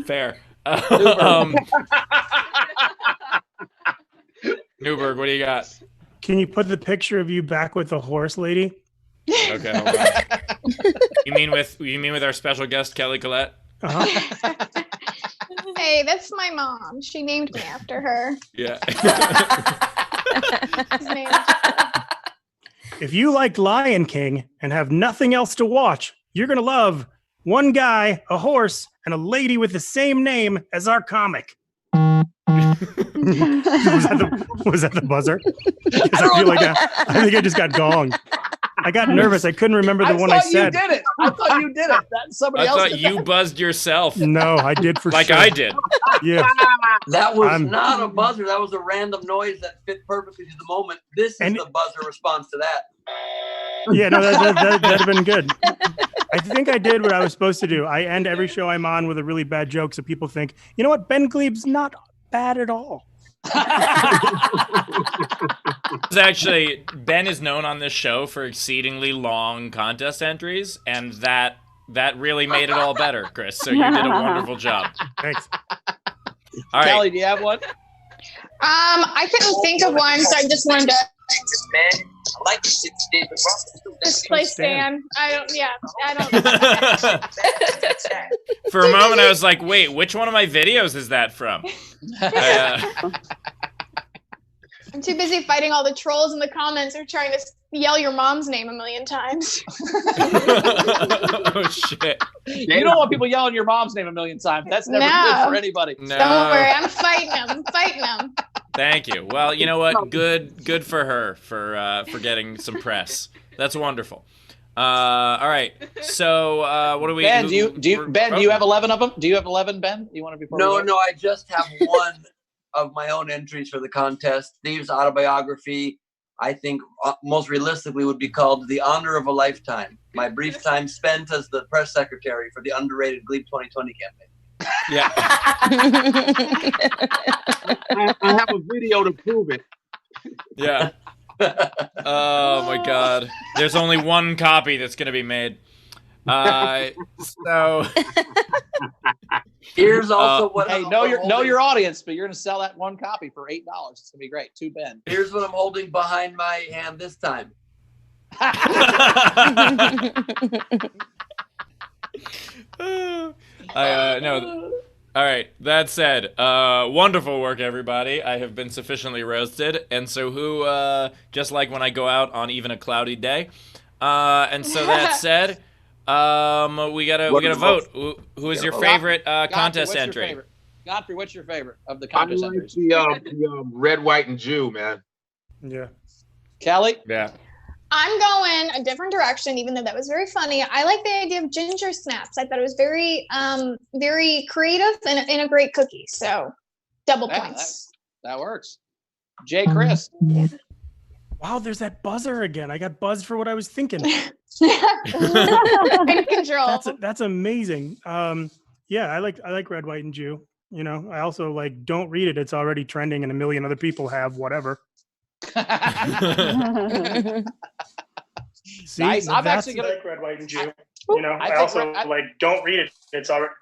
Fair. Newberg, what do you got? Can you put the picture of you back with the horse lady? Okay, hold on. You mean with our special guest Kelly Collette? Uh-huh. Hey, that's my mom. She named me after her. Yeah. She's named after her. If you like Lion King and have nothing else to watch, you're going to love one guy, a horse, and a lady with the same name as our comic. Was that the buzzer? I think I just got gonged. I got nervous. I couldn't remember the one I said. You did it. I thought you did it. That's somebody else. I thought you buzzed yourself. No, I did for like sure. I did. Yeah. That was not a buzzer. That was a random noise that fit perfectly to the moment. This is the buzzer response to that. Yeah, no, that'd have been good. I think I did what I was supposed to do. I end every show I'm on with a really bad joke, so people think, you know what, Ben Glebe's not bad at all. Actually, Ben is known on this show for exceedingly long contest entries, and that really made it all better, Chris. So you did a wonderful job. Thanks. All right. Kelly, do you have one? I couldn't think of one, so I just wanted to. Man, I like this Just play Stan. I don't. For a moment, I was like, "Wait, which one of my videos is that from?" I'm too busy fighting all the trolls in the comments or trying to yell your mom's name a million times. Oh shit! You don't want people yelling your mom's name a million times. That's never good for anybody. No. Don't worry, I'm fighting them. I'm fighting them. Thank you. Well, you know what? Good for her for getting some press. That's wonderful. All right. So what do we? Ben, do you have 11 of them? Do you have 11, Ben? Do you want to be? No. I just have one of my own entries for the contest. Steve's autobiography, I think, most realistically would be called "The Honor of a Lifetime." My brief time spent as the press secretary for the underrated Glebe 2020 campaign. Yeah. I have a video to prove it. Yeah. Oh my God. There's only one copy that's gonna be made. So here's also what. Hey, know your audience, but you're gonna sell that one copy for $8. It's gonna be great. To Ben. Here's what I'm holding behind my hand this time. No. All right. That said, wonderful work, everybody. I have been sufficiently roasted, and so just like when I go out on even a cloudy day, and so that said, we gotta vote. Who is your favorite contest entry? Favorite? Godfrey, what's your favorite of the I contest like entries? the red, white, and Jew, man. Yeah. Kelly? Yeah. I'm going a different direction, even though that was very funny. I like the idea of ginger snaps. I thought it was very, very creative and a great cookie. So, double points. That works. Jay, Chris. Wow, there's that buzzer again. I got buzzed for what I was thinking. In control. That's amazing. Yeah, I like red, white, and Jew. You know, I also like don't read it. It's already trending, and a million other people have whatever. See, Nice. I'm that's actually gonna like red, white, and Jew. You know, I also like don't read it. It's already.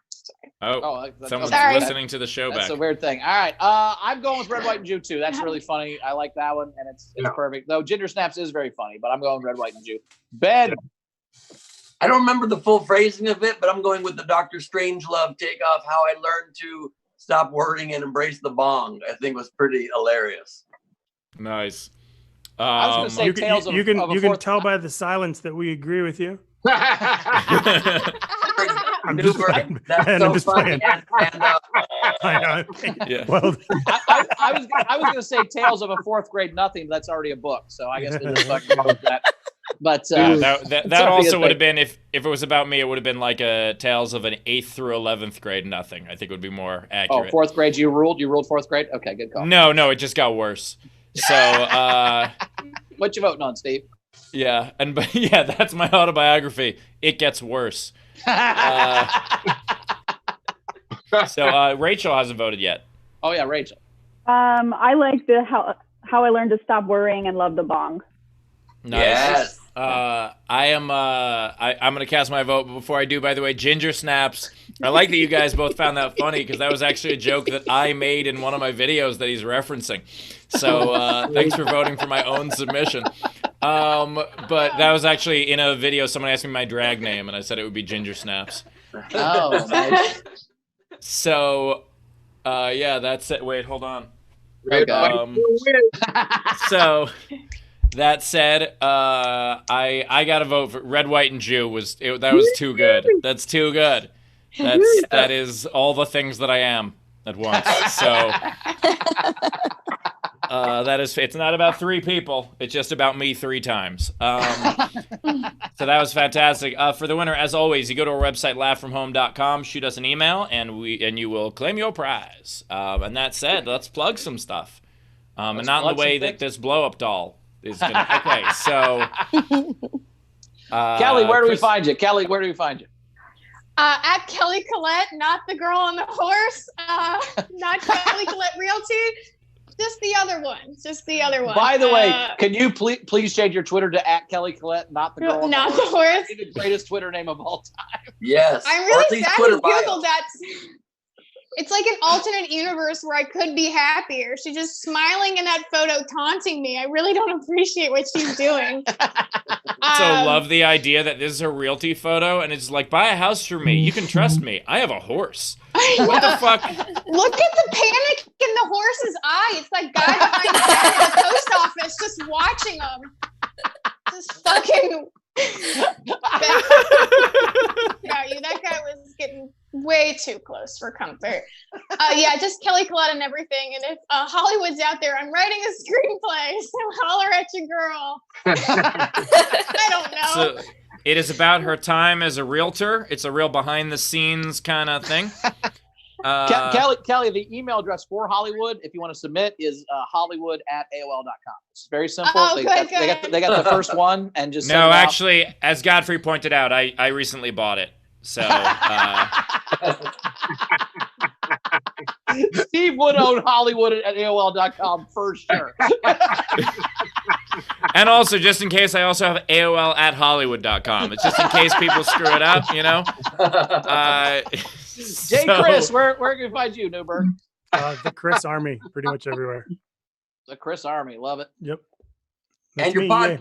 Someone's sorry. listening to the show That's back. a weird thing. All right, I'm going with red, white, and Jew too. That's really funny. I like that one, and it's perfect. Though ginger snaps is very funny, but I'm going red, white, and Jew. Ben. I don't remember the full phrasing of it, but I'm going with the Dr. Strangelove takeoff. How I learned to stop worrying and embrace the bong. I think was pretty hilarious. Nice. I was going to say you Tales can, of you can, of a you can Fourth- tell by the silence that we agree with you. I'm just Newberg, playing. that's And so I'm just funny. playing. I know. Yeah. Well, I was going to say Tales of a Fourth Grade Nothing. But that's already a book, so I guess we'll just fucking go with that. But that also would have been if it was about me, it would have been like a Tales of an 8th through 11th grade Nothing. I think would be more accurate. Oh, fourth grade, you ruled fourth grade. Okay, good call. No, it just got worse. So, what you voting on, Steve? Yeah, but that's my autobiography. It gets worse. So Rachel hasn't voted yet. Oh yeah, Rachel. I like the how I learned to stop worrying and love the bong. Nice. Yes. I'm gonna cast my vote, but before I do, by the way, ginger snaps. I like that you guys both found that funny because that was actually a joke that I made in one of my videos that he's referencing. So thanks for voting for my own submission. But that was actually in a video. Someone asked me my drag name, and I said it would be Ginger Snaps. Oh, nice. So, that's it. Wait, hold on. Okay. So, that said, I got to vote for Red, White, and Jew. That was too good. That's too good. That is all the things that I am at once. So, it's not about 3 people. It's just about me 3 times. So that was fantastic. For the winner, as always, you go to our website, laughfromhome.com, shoot us an email, and you will claim your prize. And that said, let's plug some stuff. And not in the way that this blow-up doll is going to. Okay, so... Kelly, where do we find you? Kelly, where do we find you? At Kelly Collette, not the girl on the horse. Not Kelly Collette Realty. Just the other one. By the way, can you please change your Twitter to @Kelly Collette, not the girl? Not the horse. The greatest Twitter name of all time. Yes. I'm really sad you Googled that. It's like an alternate universe where I could be happier. She's just smiling in that photo, taunting me. I really don't appreciate what she's doing. So love the idea that this is her realty photo, and it's like, buy a house for me. You can trust me. I have a horse. What the fuck? Look at the panic in the horse's eye. It's that guy behind the counter at the post office just watching him. Just fucking... That guy was getting way too close for comfort. Just Kelly Collette and everything. And if Hollywood's out there, I'm writing a screenplay, so holler at your girl. I don't know. So it is about her time as a realtor. It's a real behind-the-scenes kind of thing. Kelly, the email address for Hollywood, if you want to submit, is hollywood@aol.com. It's very simple. Oh, they good. got the first one and just no. Actually, as Godfrey pointed out, I recently bought it. So Steve would own Hollywood@aol.com for sure. And also, just in case, I also have AOL@Hollywood.com. It's just in case people screw it up, you know. Chris, where can we find you, Newberg? The Chris Army, pretty much everywhere. The Chris Army, love it. Yep. And your podcast.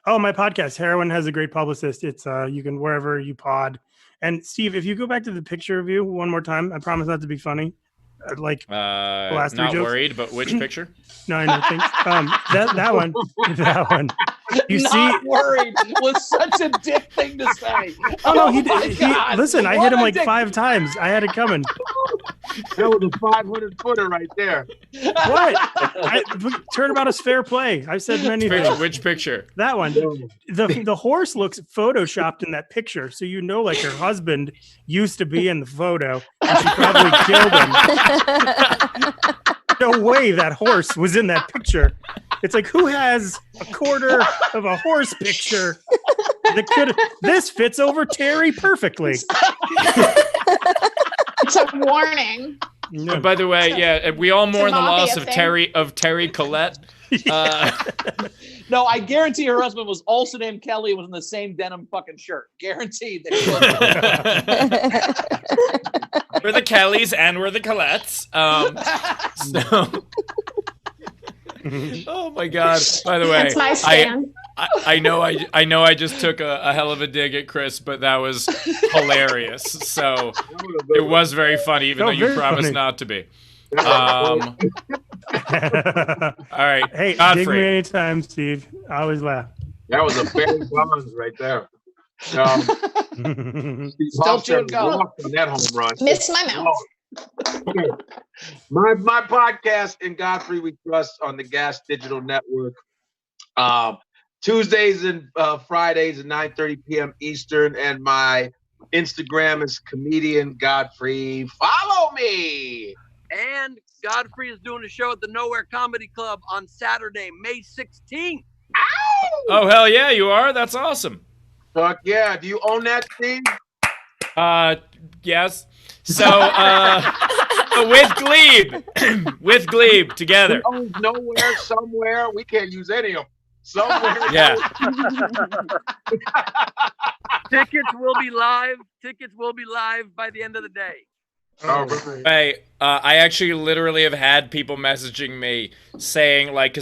Oh, my podcast, Heroin has a great publicist. It's you can wherever you pod. And Steve, if you go back to the picture of you one more time, I promise not to be funny. Like the last three not jokes. worried, but which picture? No, I know. Thanks. That one. That one. You Not worried was such a dick thing to say. Oh no, he my did. God. Listen, I What hit him a like dick. 5 times. I had it coming. That was a 500-footer right there. What? Turnabout is fair play. I've said many things. Which picture? That one. The horse looks photoshopped in that picture, so you know, like her husband used to be in the photo, and she probably killed him. No way that horse was in that picture. It's like, who has a quarter of a horse picture that could? This fits over Terry perfectly. It's a warning. No. By the way, yeah, we all mourn the loss of thing. Terry Collette. No, I guarantee her husband was also named Kelly, was in the same denim fucking shirt. Guaranteed. We're the Kellys and we're the Colettes. Oh my God! By the way, That's my stand. I know I just took a hell of a dig at Chris, but that was hilarious. So it was very funny, even though you promised not to be. All right, Hey, Godfrey. dig me anytime, Steve. I always laugh. That was a Barry Bonds right there. Steve Still Hofstadter chewing gum. walked on that home run. Miss my mouth. Okay. My podcast in Godfrey We Trust on the Gas Digital Network. Tuesdays and Fridays at 9:30 p.m. Eastern, and my Instagram is comedian Godfrey. Follow me. And Godfrey is doing a show at the Nowhere Comedy Club on Saturday, May 16th. Oh hell yeah, you are. That's awesome. Fuck yeah! Do you own that, Steve? Yes. So with Glebe together. He owns Nowhere, Somewhere. We can't use any of them. Somewhere. Yeah. Tickets will be live. Tickets will be live by the end of the day. All right. Hey, I actually literally have had people messaging me saying, like,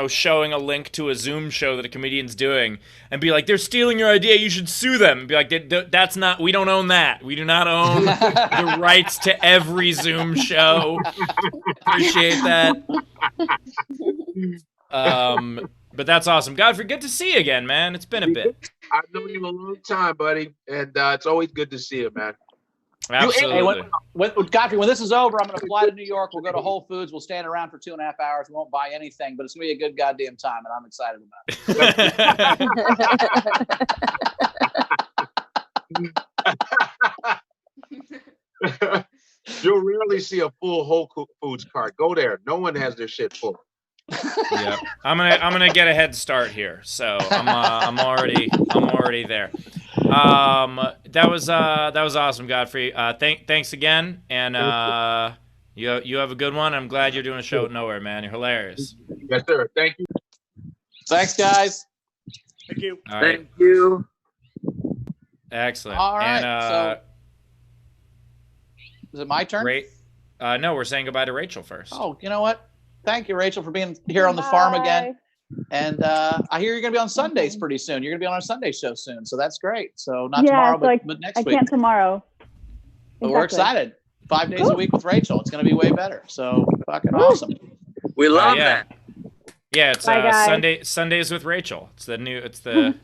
showing a link to a Zoom show that a comedian's doing and be like, they're stealing your idea, you should sue them. And be like, that's not, we don't own that. We do not own the rights to every Zoom show. Appreciate that. But that's awesome. Godfrey, good to see you again, man. It's been a bit. I've known you a long time, buddy, and it's always good to see you, man. Absolutely. Hey, Godfrey, when this is over, I'm going to fly to New York. We'll go to Whole Foods. We'll stand around for 2.5 hours. We won't buy anything, but it's going to be a good goddamn time, and I'm excited about it. You'll rarely see a full Whole Foods cart. Go there. No one has their shit full. Yeah, I'm gonna get a head start here, so I'm already there. That was awesome, Godfrey. Thanks again, and you have a good one. I'm glad you're doing a show at Nowhere, man. You're hilarious. Yes, sir. Thank you. Thanks, guys. Thank you. All right. Thank you. Excellent. All right. And, is it my turn? No, we're saying goodbye to Rachel first. Oh, you know what? Thank you, Rachel, for being here on the farm again. And I hear you're going to be on Sundays pretty soon. You're going to be on our Sunday show soon. So that's great. So not tomorrow, but next week. I can't tomorrow. But we're excited. 5 days a week with Rachel. It's going to be way better. So fucking awesome. We love that. Yeah, it's Sundays with Rachel. It's the new. Is that a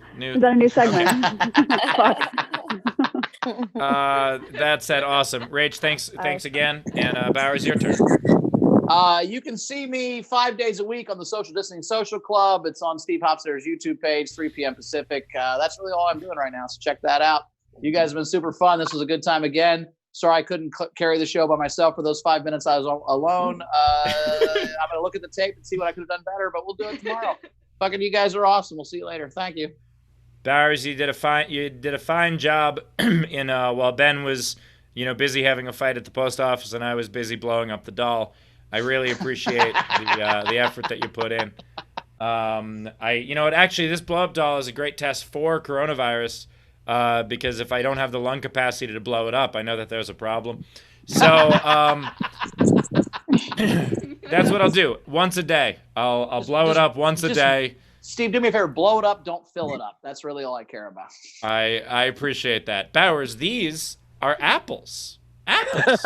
new segment? That said, awesome. Rach, thanks again. And Bowers, your turn. You can see me 5 days a week on the Social Distancing Social Club. It's on Steve Hofstadter's YouTube page, 3 p.m. Pacific. That's really all I'm doing right now. So check that out. You guys have been super fun. This was a good time again. Sorry I couldn't carry the show by myself for those 5 minutes I was alone. I'm going to look at the tape and see what I could have done better, but we'll do it tomorrow. Fucking you guys are awesome. We'll see you later. Thank you. Bowers, you did a fine job in while Ben was, busy having a fight at the post office and I was busy blowing up the doll. I really appreciate the effort that you put in. Actually, this blow-up doll is a great test for coronavirus because if I don't have the lung capacity to blow it up, I know that there's a problem. So that's what I'll do. Once a day, I'll blow it up once a day. Steve, do me a favor, blow it up, don't fill it up. That's really all I care about. I appreciate that. Bowers, these are apples. Apples.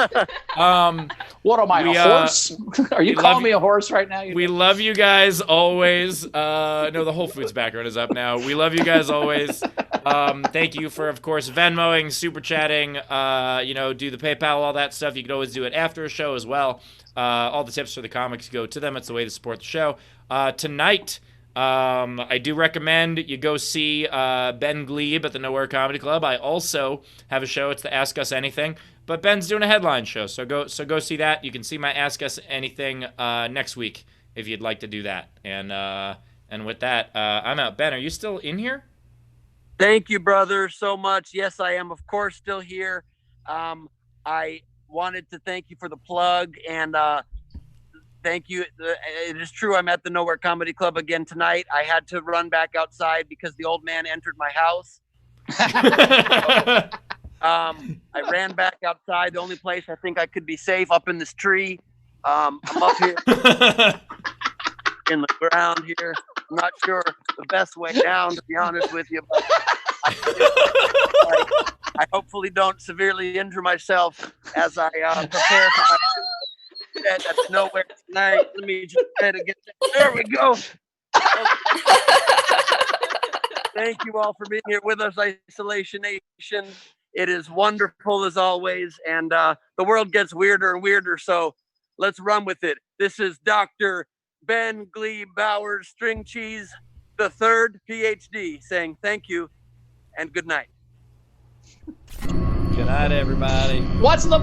What am I, a horse? Are you calling me a horse right now? We love you guys always. No, the Whole Foods background is up now. We love you guys always. Thank you for, of course, Venmoing, super chatting, do the PayPal, all that stuff. You can always do it after a show as well. All the tips for the comics go to them. It's the way to support the show. Tonight, I do recommend you go see Ben Glebe at the Nowhere Comedy Club. I also have a show. It's the Ask Us Anything. But Ben's doing a headline show, so go see that. You can see my Ask Us Anything next week if you'd like to do that. And with that, I'm out. Ben, are you still in here? Thank you, brother, so much. Yes, I am, of course, still here. I wanted to thank you for the plug, and thank you. It is true, I'm at the Nowhere Comedy Club again tonight. I had to run back outside because the old man entered my house. I ran back outside, the only place I think I could be safe, up in this tree. I'm up here in the ground here. I'm not sure the best way down, to be honest with you. But I hopefully don't severely injure myself as I prepare for my bed at Nowhere tonight. Let me just try to get there. We go. Thank you all for being here with us, Isolation Nation. It is wonderful as always, and the world gets weirder and weirder, so let's run with it. This is Dr. Ben Glebe Bowers String Cheese the third, PhD, saying thank you and good night. Good night, everybody. What's the